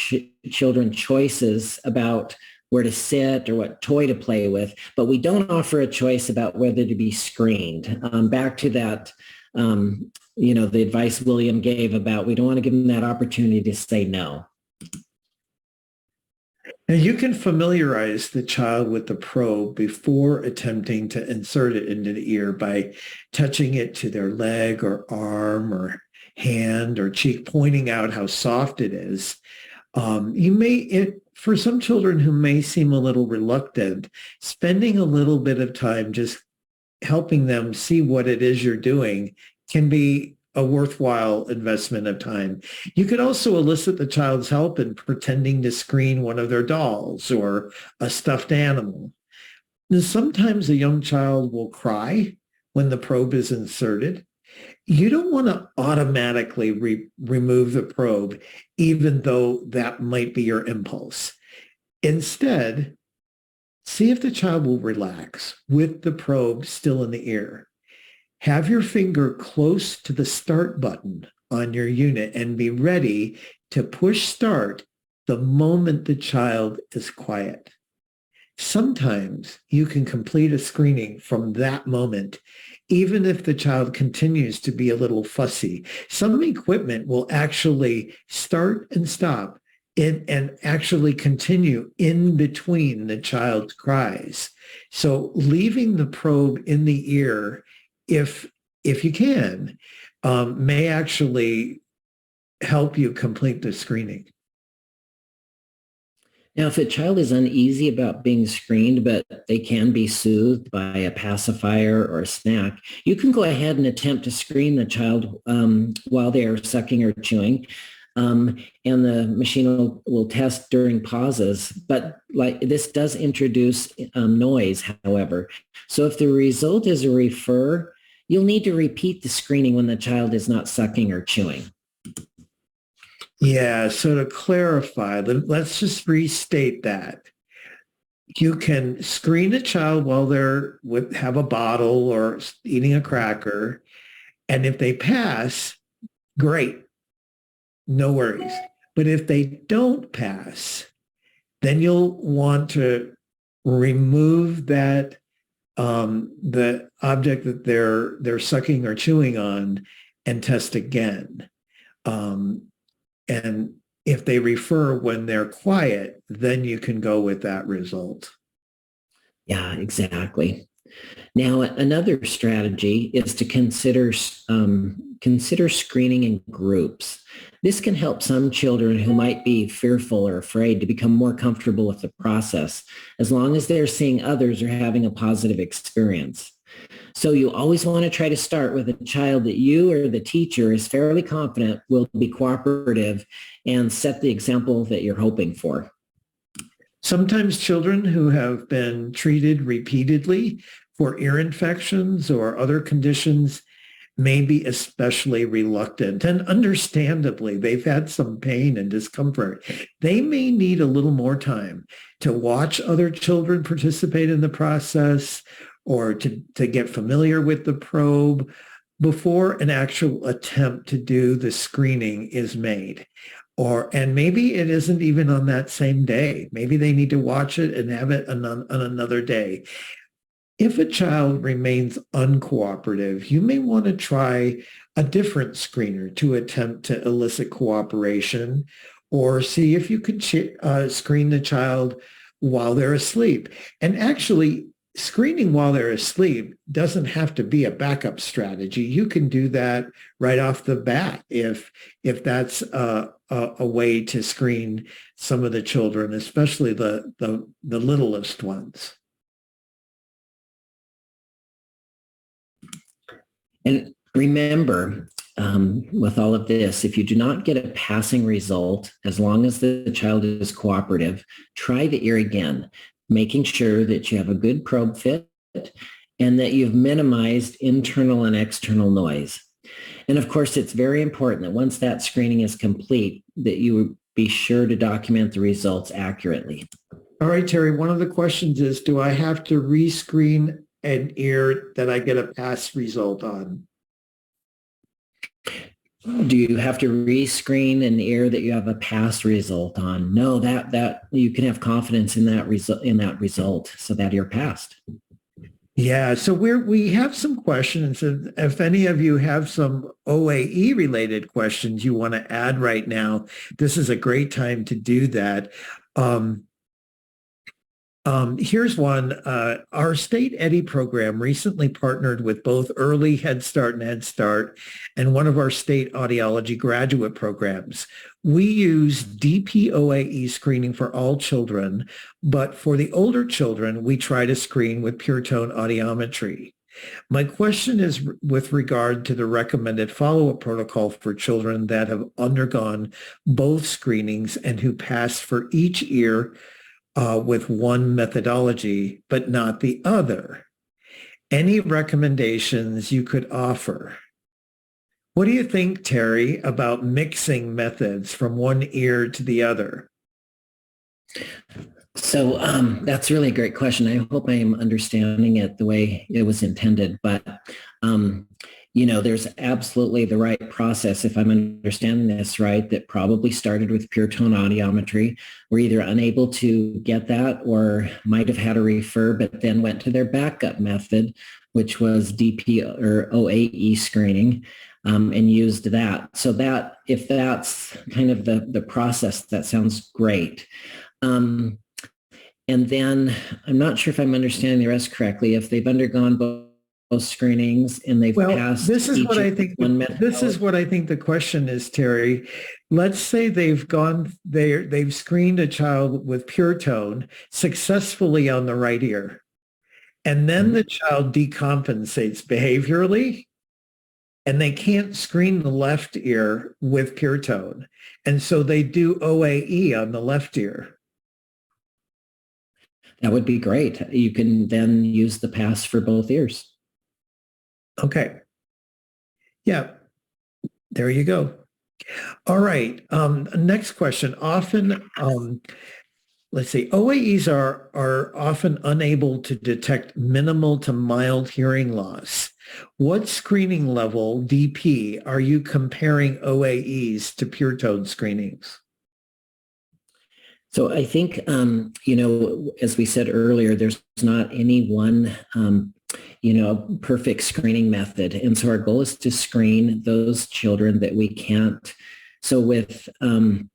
children choices about where to sit or what toy to play with, but we don't offer a choice about whether to be screened. Back to that, the advice William gave about we don't want to give them that opportunity to say no. Now, you can familiarize the child with the probe before attempting to insert it into the ear by touching it to their leg or arm or hand or cheek, pointing out how soft it is. For some children who may seem a little reluctant, spending a little bit of time just helping them see what it is you're doing can be a worthwhile investment of time. You could also elicit the child's help in pretending to screen one of their dolls or a stuffed animal. Now, sometimes a young child will cry when the probe is inserted. You don't want to automatically remove the probe, even though that might be your impulse. Instead, see if the child will relax with the probe still in the ear. Have your finger close to the start button on your unit and be ready to push start the moment the child is quiet. Sometimes you can complete a screening from that moment, even if the child continues to be a little fussy. Some equipment will actually start and stop and actually continue in between the child's cries. So leaving the probe in the ear, if you can, may actually help you complete the screening. Now, if a child is uneasy about being screened, but they can be soothed by a pacifier or a snack, you can go ahead and attempt to screen the child while they are sucking or chewing. And the machine will test during pauses, but like this does introduce noise, however. So if the result is a refer, you'll need to repeat the screening when the child is not sucking or chewing. Yeah, so to clarify, let's just restate that. You can screen a child while they're have a bottle or eating a cracker, and if they pass, great, no worries. But if they don't pass, then you'll want to remove that the object that they're sucking or chewing on and test again. And if they refer when they're quiet, then you can go with that result. Yeah, exactly. Now, another strategy is to consider screening in groups. This can help some children who might be fearful or afraid to become more comfortable with the process, as long as they're seeing others are having a positive experience. So you always want to try to start with a child that you or the teacher is fairly confident will be cooperative and set the example that you're hoping for. Sometimes children who have been treated repeatedly for ear infections or other conditions may be especially reluctant, and understandably, they've had some pain and discomfort. They may need a little more time to watch other children participate in the process or to get familiar with the probe before an actual attempt to do the screening is made. And maybe it isn't even on that same day. Maybe they need to watch it and have it on another day. If a child remains uncooperative, you may want to try a different screener to attempt to elicit cooperation, or see if you could screen the child while they're asleep. And actually, screening while they're asleep doesn't have to be a backup strategy. You can do that right off the bat if that's a way to screen some of the children, especially the littlest ones. And remember, with all of this, if you do not get a passing result, as long as the child is cooperative, try the ear again, making sure that you have a good probe fit and that you've minimized internal and external noise. And of course, it's very important that once that screening is complete, that you be sure to document the results accurately. All right, Terry, one of the questions is, do I have to rescreen an ear that I get a pass result on? Do you have to rescreen an ear that you have a pass result on? No, that you can have confidence in that result, so that ear passed. Yeah, so we have some questions. If any of you have some OAE related questions you want to add right now, this is a great time to do that. Here's one. Our state EDDI program recently partnered with both Early Head Start and Head Start and one of our state audiology graduate programs. We use DPOAE screening for all children, but for the older children, we try to screen with Pure Tone Audiometry. My question is with regard to the recommended follow-up protocol for children that have undergone both screenings and who pass for each ear with one methodology, but not the other. Any recommendations you could offer? What do you think, Terry, about mixing methods from one ear to the other? So that's really a great question. I hope I'm understanding it the way it was intended. But, there's absolutely the right process, if I'm understanding this right, that probably started with pure tone audiometry. We're either unable to get that or might have had a refer, but then went to their backup method, which was DP or OAE screening. And used that. So that if that's kind of the process, that sounds great. And then I'm not sure if I'm understanding the rest correctly. If they've undergone both screenings and they've passed this is what I think. This is methodology. what I think the question is, Terry. Let's say they've screened a child with pure tone successfully on the right ear, and then the child decompensates behaviorally, and they can't screen the left ear with pure tone, and so they do OAE on the left ear. That would be great. You can then use the pass for both ears. Okay. Yeah, there you go. All right. Next question. Often, let's see, OAEs are often unable to detect minimal to mild hearing loss. What screening level, DP, are you comparing OAEs to pure tone screenings? So I think, as we said earlier, there's not any one, perfect screening method. And so our goal is to screen those children that we can't. So with, no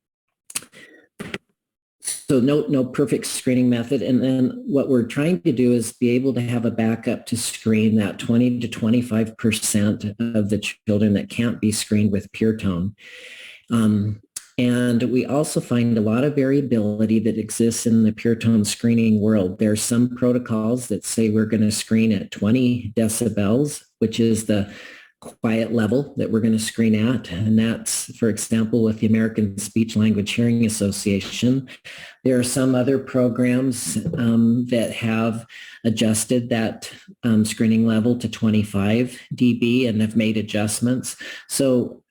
perfect screening method. And then what we're trying to do is be able to have a backup to screen that 20 to 25% of the children that can't be screened with pure tone. And we also find a lot of variability that exists in the pure tone screening world. There are some protocols that say we're going to screen at 20 decibels, which is the quiet level that we're going to screen at. And that's, for example, with the American Speech Language Hearing Association. There are some other programs that have adjusted that screening level to 25 dB and have made adjustments. So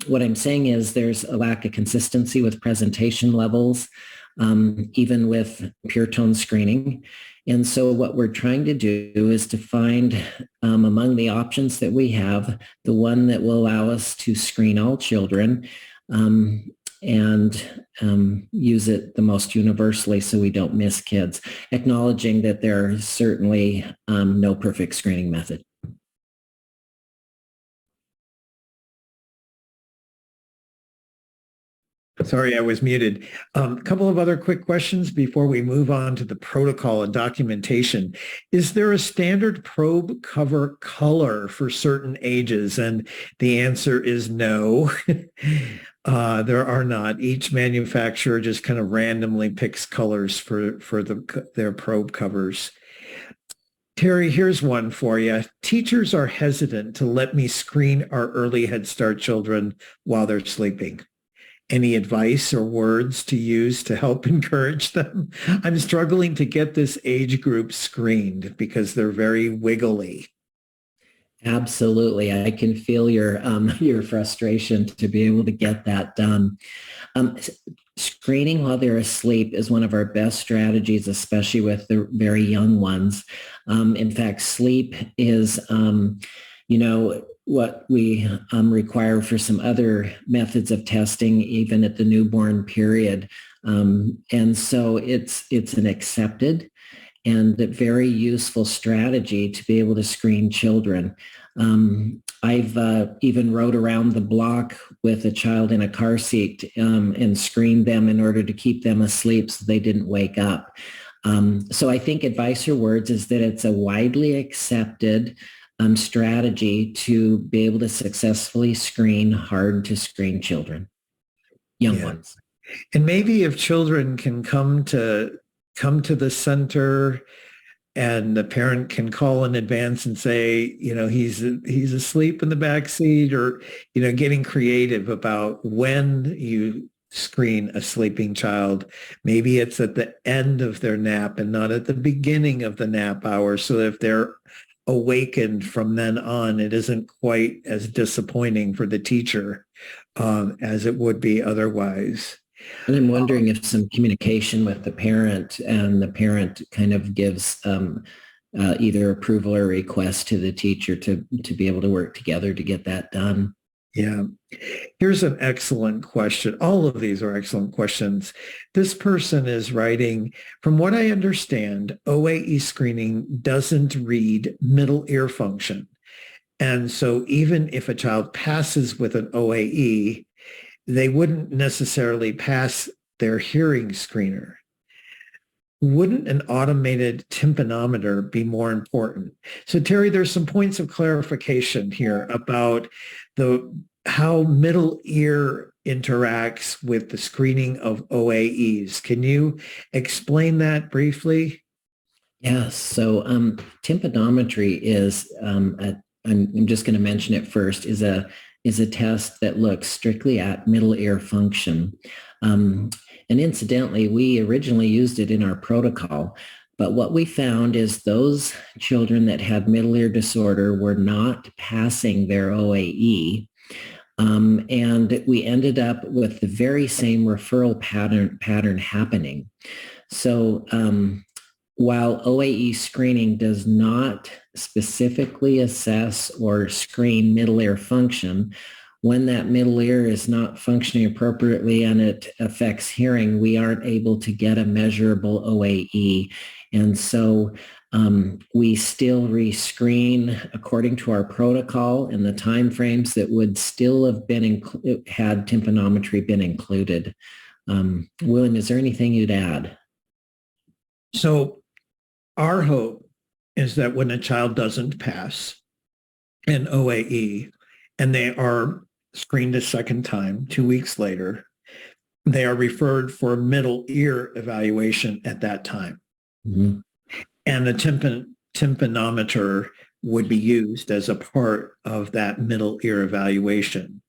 what I'm saying is there's a lack of consistency with presentation levels, even with pure tone screening. And so what we're trying to do is to find among the options that we have, the one that will allow us to screen all children and use it the most universally so we don't miss kids, acknowledging that there is certainly no perfect screening method. Sorry, I was muted. A couple of other quick questions before we move on to the protocol and documentation. Is there a standard probe cover color for certain ages? And the answer is no. There are not. Each manufacturer just kind of randomly picks colors for their probe covers. Terry, here's one for you. Teachers are hesitant to let me screen our early Head Start children while they're sleeping. Any advice or words to use to help encourage them? I'm struggling to get this age group screened because they're very wiggly. Absolutely. I can feel your frustration to be able to get that done. Screening while they're asleep is one of our best strategies, especially with the very young ones. In fact, sleep is, what we require for some other methods of testing, even at the newborn period. And so it's an accepted and a very useful strategy to be able to screen children. I've even rode around the block with a child in a car seat and screened them in order to keep them asleep so they didn't wake up. So I think advice or words is that it's a widely accepted strategy to be able to successfully screen hard to screen children, young ones. And maybe if children can come to the center and the parent can call in advance and say, he's asleep in the back seat, or, getting creative about when you screen a sleeping child. Maybe it's at the end of their nap and not at the beginning of the nap hour. So if they're awakened from then on, it isn't quite as disappointing for the teacher as it would be otherwise. And I'm wondering if some communication with the parent, and the parent kind of gives either approval or request to the teacher to be able to work together to get that done. Yeah. Here's an excellent question. All of these are excellent questions. This person is writing, from what I understand, OAE screening doesn't read middle ear function. And so even if a child passes with an OAE, they wouldn't necessarily pass their hearing screener. Wouldn't an automated tympanometer be more important? So Terry, there's some points of clarification here about how middle ear interacts with the screening of OAEs. Can you explain that briefly? Yes. So tympanometry is, I'm just going to mention it first, is a test that looks strictly at middle ear function. And incidentally, we originally used it in our protocol, but what we found is those children that had middle ear disorder were not passing their OAE. And we ended up with the very same referral pattern happening. So while OAE screening does not specifically assess or screen middle ear function, when that middle ear is not functioning appropriately and it affects hearing, we aren't able to get a measurable OAE. And so we still rescreen according to our protocol and the timeframes that would still have been had tympanometry been included. William, is there anything you'd add? So our hope is that when a child doesn't pass an OAE and they are screened a second time 2 weeks later, they are referred for middle ear evaluation at that time. Mm-hmm. And the tympanometer would be used as a part of that middle ear evaluation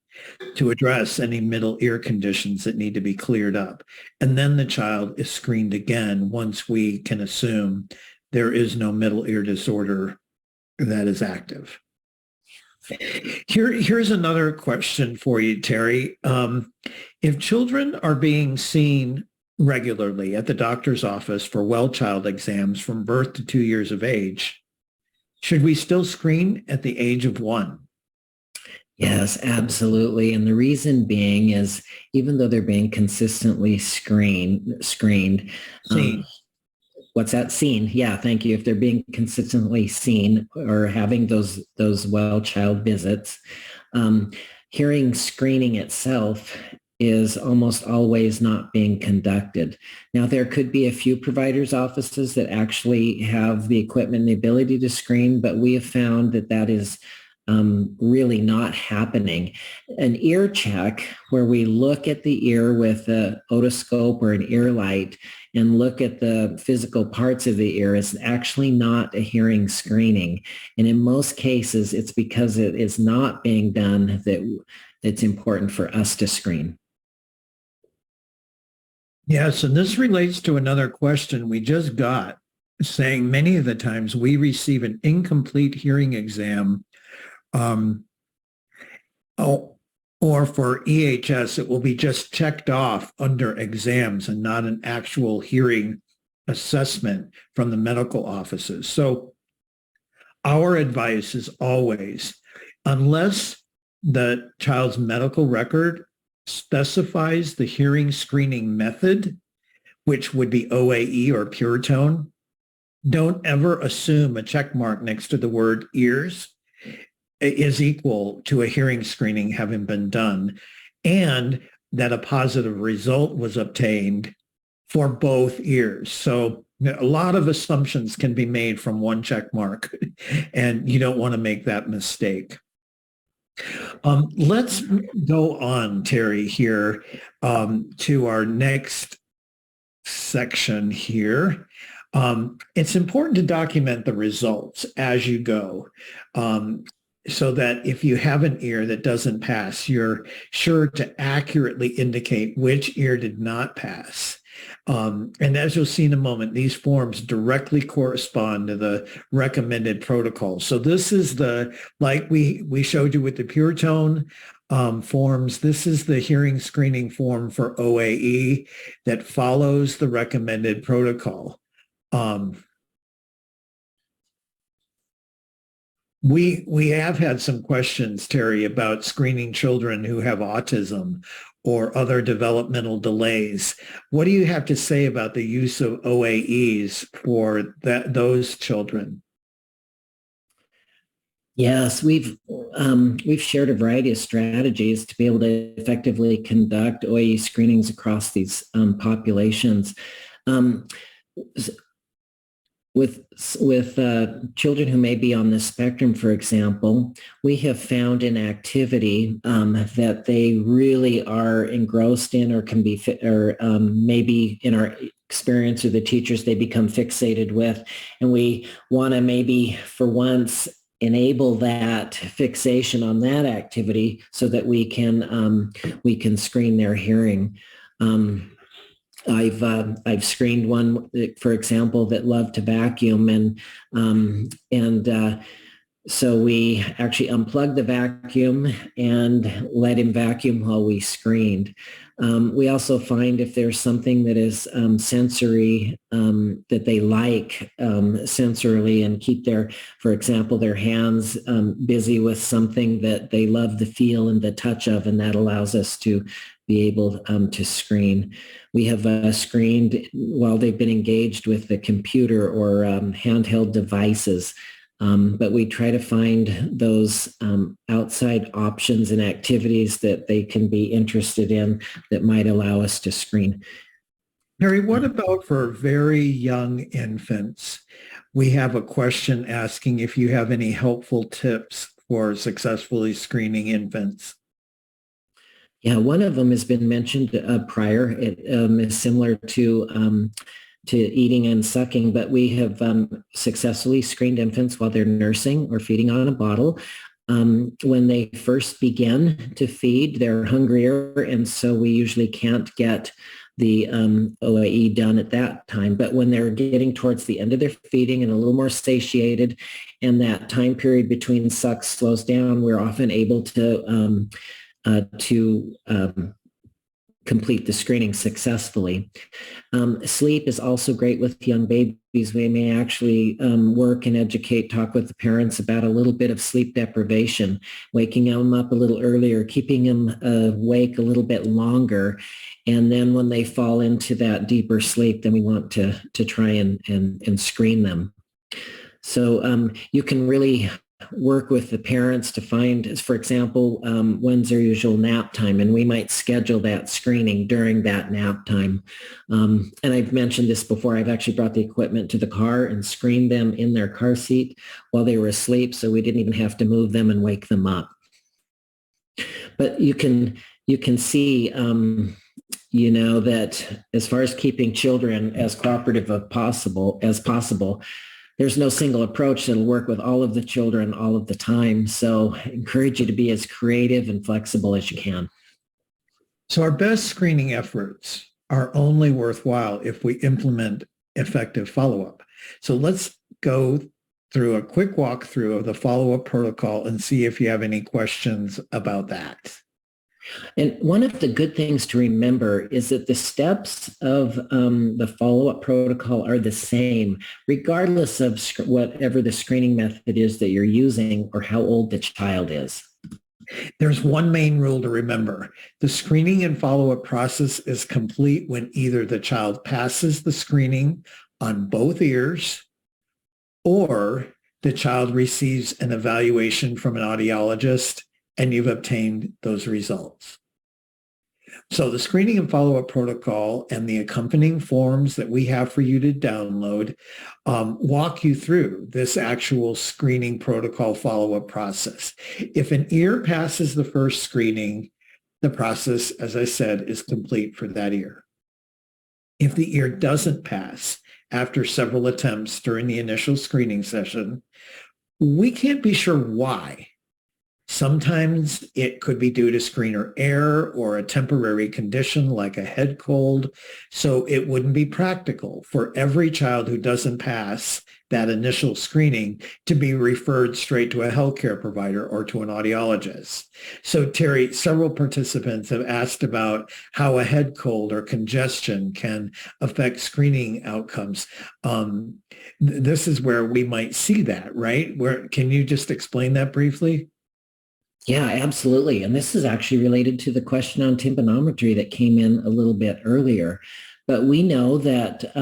to address any middle ear conditions that need to be cleared up. And then the child is screened again once we can assume there is no middle ear disorder that is active. Here's another question for you, Terry. If children are being seen regularly at the doctor's office for well child exams from birth to 2 years of age, should we still screen at the age of 1? Yes, absolutely. And the reason being is even though they're being consistently screened, what's that? Seen. Yeah, thank you. If they're being consistently seen or having those well child visits, hearing screening itself is almost always not being conducted. Now, there could be a few providers' offices that actually have the equipment and the ability to screen, but we have found that is really not happening. An ear check where we look at the ear with an otoscope or an ear light and look at the physical parts of the ear is actually not a hearing screening. And in most cases, it's because it is not being done that it's important for us to screen. Yes, and this relates to another question we just got, saying many of the times we receive an incomplete hearing exam, or for EHS, it will be just checked off under exams and not an actual hearing assessment from the medical offices. So our advice is always, unless the child's medical record specifies the hearing screening method, which would be OAE or Pure Tone, don't ever assume a check mark next to the word ears is equal to a hearing screening having been done, and that a positive result was obtained for both ears. So a lot of assumptions can be made from one check mark, and you don't want to make that mistake. Let's go on, Terry, here to our next section here. It's important to document the results as you go, so that if you have an ear that doesn't pass, you're sure to accurately indicate which ear did not pass. And as you'll see in a moment, these forms directly correspond to the recommended protocol. So this is like we showed you with the Pure Tone forms, this is the hearing screening form for OAE that follows the recommended protocol. We have had some questions, Terry, about screening children who have autism or other developmental delays. What do you have to say about the use of OAEs for those children? Yes, we've shared a variety of strategies to be able to effectively conduct OAE screenings across these populations. With children who may be on the spectrum, for example, we have found in activity that they really are engrossed in, or can be, or maybe in our experience with the teachers, they become fixated with, and we want to maybe for once enable that fixation on that activity so that we can screen their hearing. I've screened one, for example, that loved to vacuum, and so we actually unplugged the vacuum and let him vacuum while we screened. We also find if there's something that is sensory that they like sensorily, and keep for example, their hands busy with something that they love the feel and the touch of, and that allows us to be able to screen. We have screened while they've been engaged with the computer or handheld devices. But we try to find those outside options and activities that they can be interested in that might allow us to screen. Harry, what about for very young infants? We have a question asking if you have any helpful tips for successfully screening infants. Yeah, one of them has been mentioned prior. It is similar to eating and sucking, but we have successfully screened infants while they're nursing or feeding on a bottle. When they first begin to feed, they're hungrier, and so we usually can't get the OAE done at that time. But when they're getting towards the end of their feeding and a little more satiated, and that time period between sucks slows down, we're often able to complete the screening successfully. Sleep is also great with young babies. We may actually work and talk with the parents about a little bit of sleep deprivation, waking them up a little earlier, keeping them awake a little bit longer. And then when they fall into that deeper sleep, then we want to try and screen them. So you can really work with the parents to find, for example, when's their usual nap time, and we might schedule that screening during that nap time. And I've mentioned this before. I've actually brought the equipment to the car and screened them in their car seat while they were asleep, so we didn't even have to move them and wake them up. But you can see, that as far as keeping children as cooperative as possible, there's no single approach that'll work with all of the children all of the time. So I encourage you to be as creative and flexible as you can. So our best screening efforts are only worthwhile if we implement effective follow-up. So let's go through a quick walkthrough of the follow-up protocol and see if you have any questions about that. And one of the good things to remember is that the steps of the follow-up protocol are the same, regardless of whatever the screening method is that you're using or how old the child is. There's one main rule to remember. The screening and follow-up process is complete when either the child passes the screening on both ears or the child receives an evaluation from an audiologist and you've obtained those results. So the screening and follow-up protocol and the accompanying forms that we have for you to download walk you through this actual screening protocol follow-up process. If an ear passes the first screening, the process, as I said, is complete for that ear. If the ear doesn't pass, after several attempts during the initial screening session. We can't be sure why. Sometimes it could be due to screener error or a temporary condition like a head cold. So it wouldn't be practical for every child who doesn't pass that initial screening to be referred straight to a healthcare provider or to an audiologist. So Terry, several participants have asked about how a head cold or congestion can affect screening outcomes. This is where we might see that, right? Can you just explain that briefly? Yeah, absolutely. And this is actually related to the question on tympanometry that came in a little bit earlier. But we know that,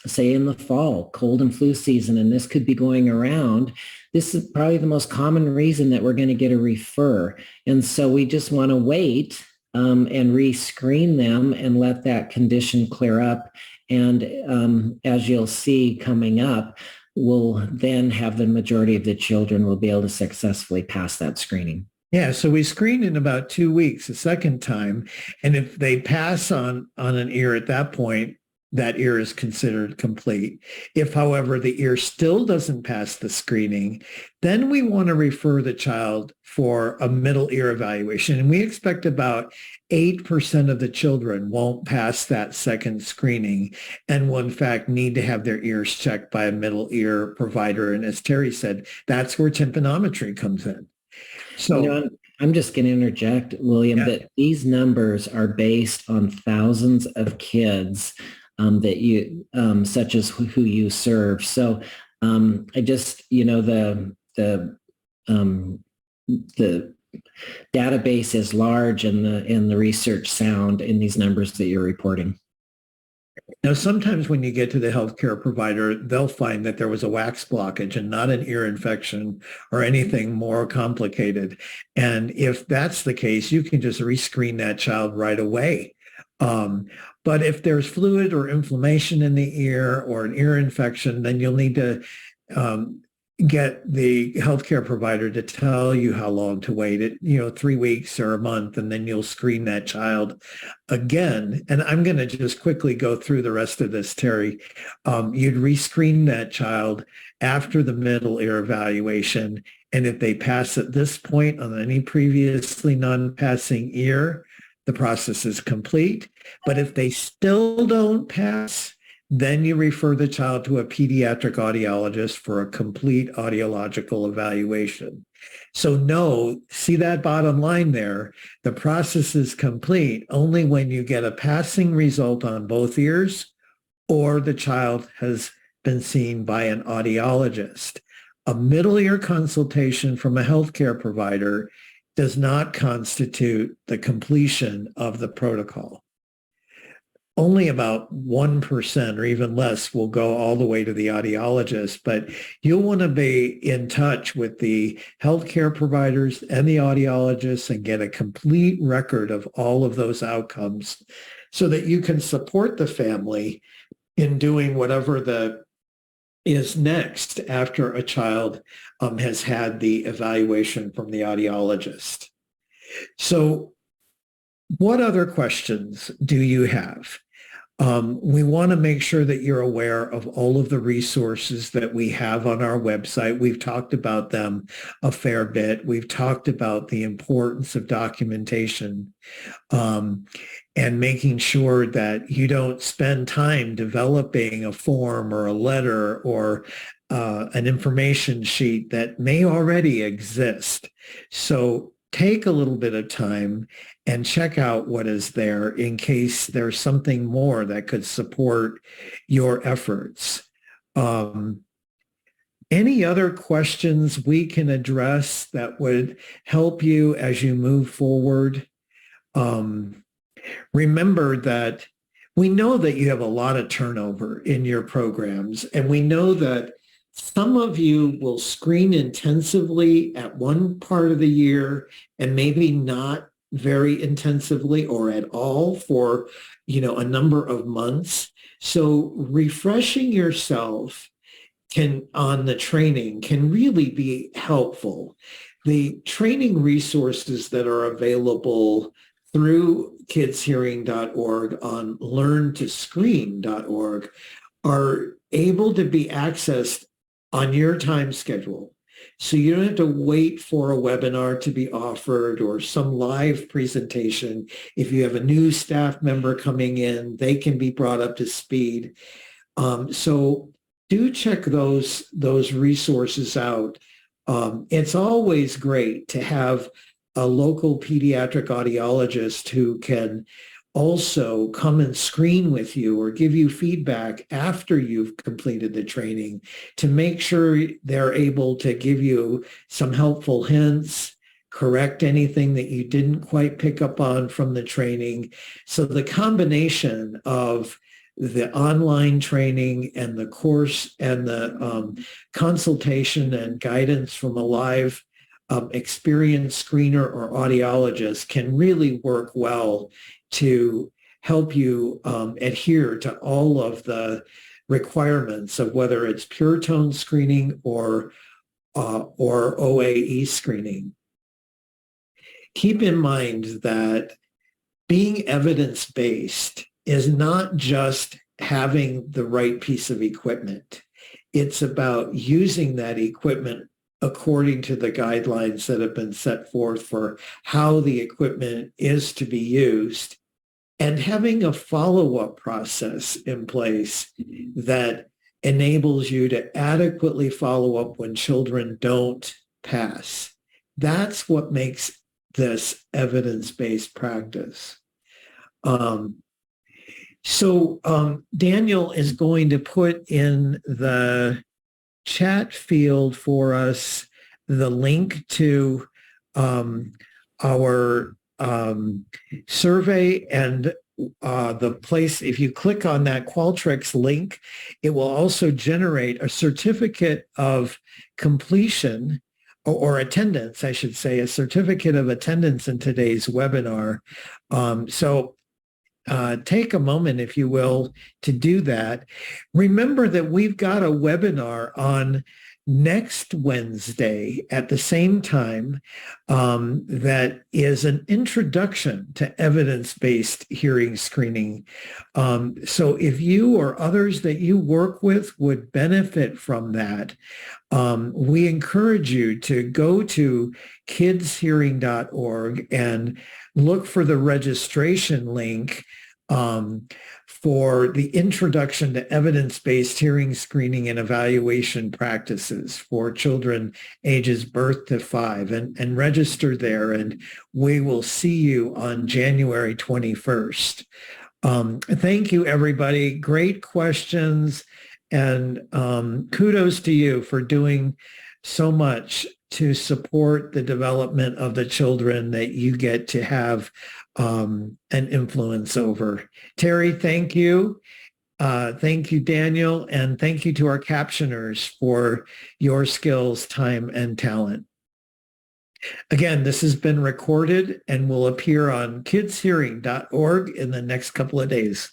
say in the fall, cold and flu season, and this could be going around, this is probably the most common reason that we're going to get a refer. And so we just want to wait and re-screen them and let that condition clear up. And as you'll see coming up, we'll then have the majority of the children will be able to successfully pass that screening. Yeah, so we screen in about 2 weeks a second time. And if they pass on an ear at that point, that ear is considered complete. If, however, the ear still doesn't pass the screening, then we want to refer the child for a middle ear evaluation. And we expect about 8% of the children won't pass that second screening and will, in fact, need to have their ears checked by a middle ear provider. And as Terry said, that's where tympanometry comes in. So I'm just going to interject, William, that these numbers are based on thousands of kids that you, such as who you serve. So I just, the database is large and the research sound in these numbers that you're reporting. Now, sometimes when you get to the healthcare provider, they'll find that there was a wax blockage and not an ear infection or anything more complicated. And if that's the case, you can just rescreen that child right away. But if there's fluid or inflammation in the ear or an ear infection, then you'll need to get the healthcare provider to tell you how long to wait, 3 weeks or a month, and then you'll screen that child again. And I'm going to just quickly go through the rest of this, Terry. You'd rescreen that child after the middle ear evaluation. And if they pass at this point on any previously non-passing ear, the process is complete. But if they still don't pass, then you refer the child to a pediatric audiologist for a complete audiological evaluation. So see that bottom line there? The process is complete only when you get a passing result on both ears or the child has been seen by an audiologist. A middle ear consultation from a healthcare provider does not constitute the completion of the protocol. Only about 1% or even less will go all the way to the audiologist, but you'll want to be in touch with the healthcare providers and the audiologists and get a complete record of all of those outcomes so that you can support the family in doing whatever is next after a child has had the evaluation from the audiologist. So what other questions do you have? We want to make sure that you're aware of all of the resources that we have on our website. We've talked about them a fair bit. We've talked about the importance of documentation and making sure that you don't spend time developing a form or a letter or an information sheet that may already exist. So take a little bit of time and check out what is there in case there's something more that could support your efforts. Any other questions we can address that would help you as you move forward? Remember that we know that you have a lot of turnover in your programs, and we know that some of you will screen intensively at one part of the year and maybe not very intensively or at all for, a number of months. So refreshing yourself on the training can really be helpful. The training resources that are available through kidshearing.org on learntoscreen.org are able to be accessed on your time schedule. So you don't have to wait for a webinar to be offered or some live presentation. If you have a new staff member coming in, they can be brought up to speed. So do check those resources out. It's always great to have a local pediatric audiologist who can also come and screen with you or give you feedback after you've completed the training to make sure they're able to give you some helpful hints, correct anything that you didn't quite pick up on from the training. So the combination of the online training and the course and the consultation and guidance from a live experienced screener or audiologist can really work well to help you adhere to all of the requirements of whether it's pure tone screening or OAE screening. Keep in mind that being evidence-based is not just having the right piece of equipment. It's about using that equipment according to the guidelines that have been set forth for how the equipment is to be used, and having a follow-up process in place that enables you to adequately follow up when children don't pass. That's what makes this evidence-based practice. So Daniel is going to put in the chat field for us the link to our survey, and the place, if you click on that Qualtrics link, it will also generate a certificate of completion or attendance, I should say, a certificate of attendance in today's webinar. So take a moment, if you will, to do that. Remember that we've got a webinar on next Wednesday at the same time that is an introduction to evidence-based hearing screening. So if you or others that you work with would benefit from that, we encourage you to go to kidshearing.org and look for the registration link for the introduction to evidence-based hearing screening and evaluation practices for children ages birth to 5, and register there, and we will see you on January 21st. Thank you, everybody. Great questions, and kudos to you for doing so much to support the development of the children that you get to have an influence over. Terry, thank you. Thank you, Daniel, and thank you to our captioners for your skills, time, and talent. Again, this has been recorded and will appear on kidshearing.org in the next couple of days.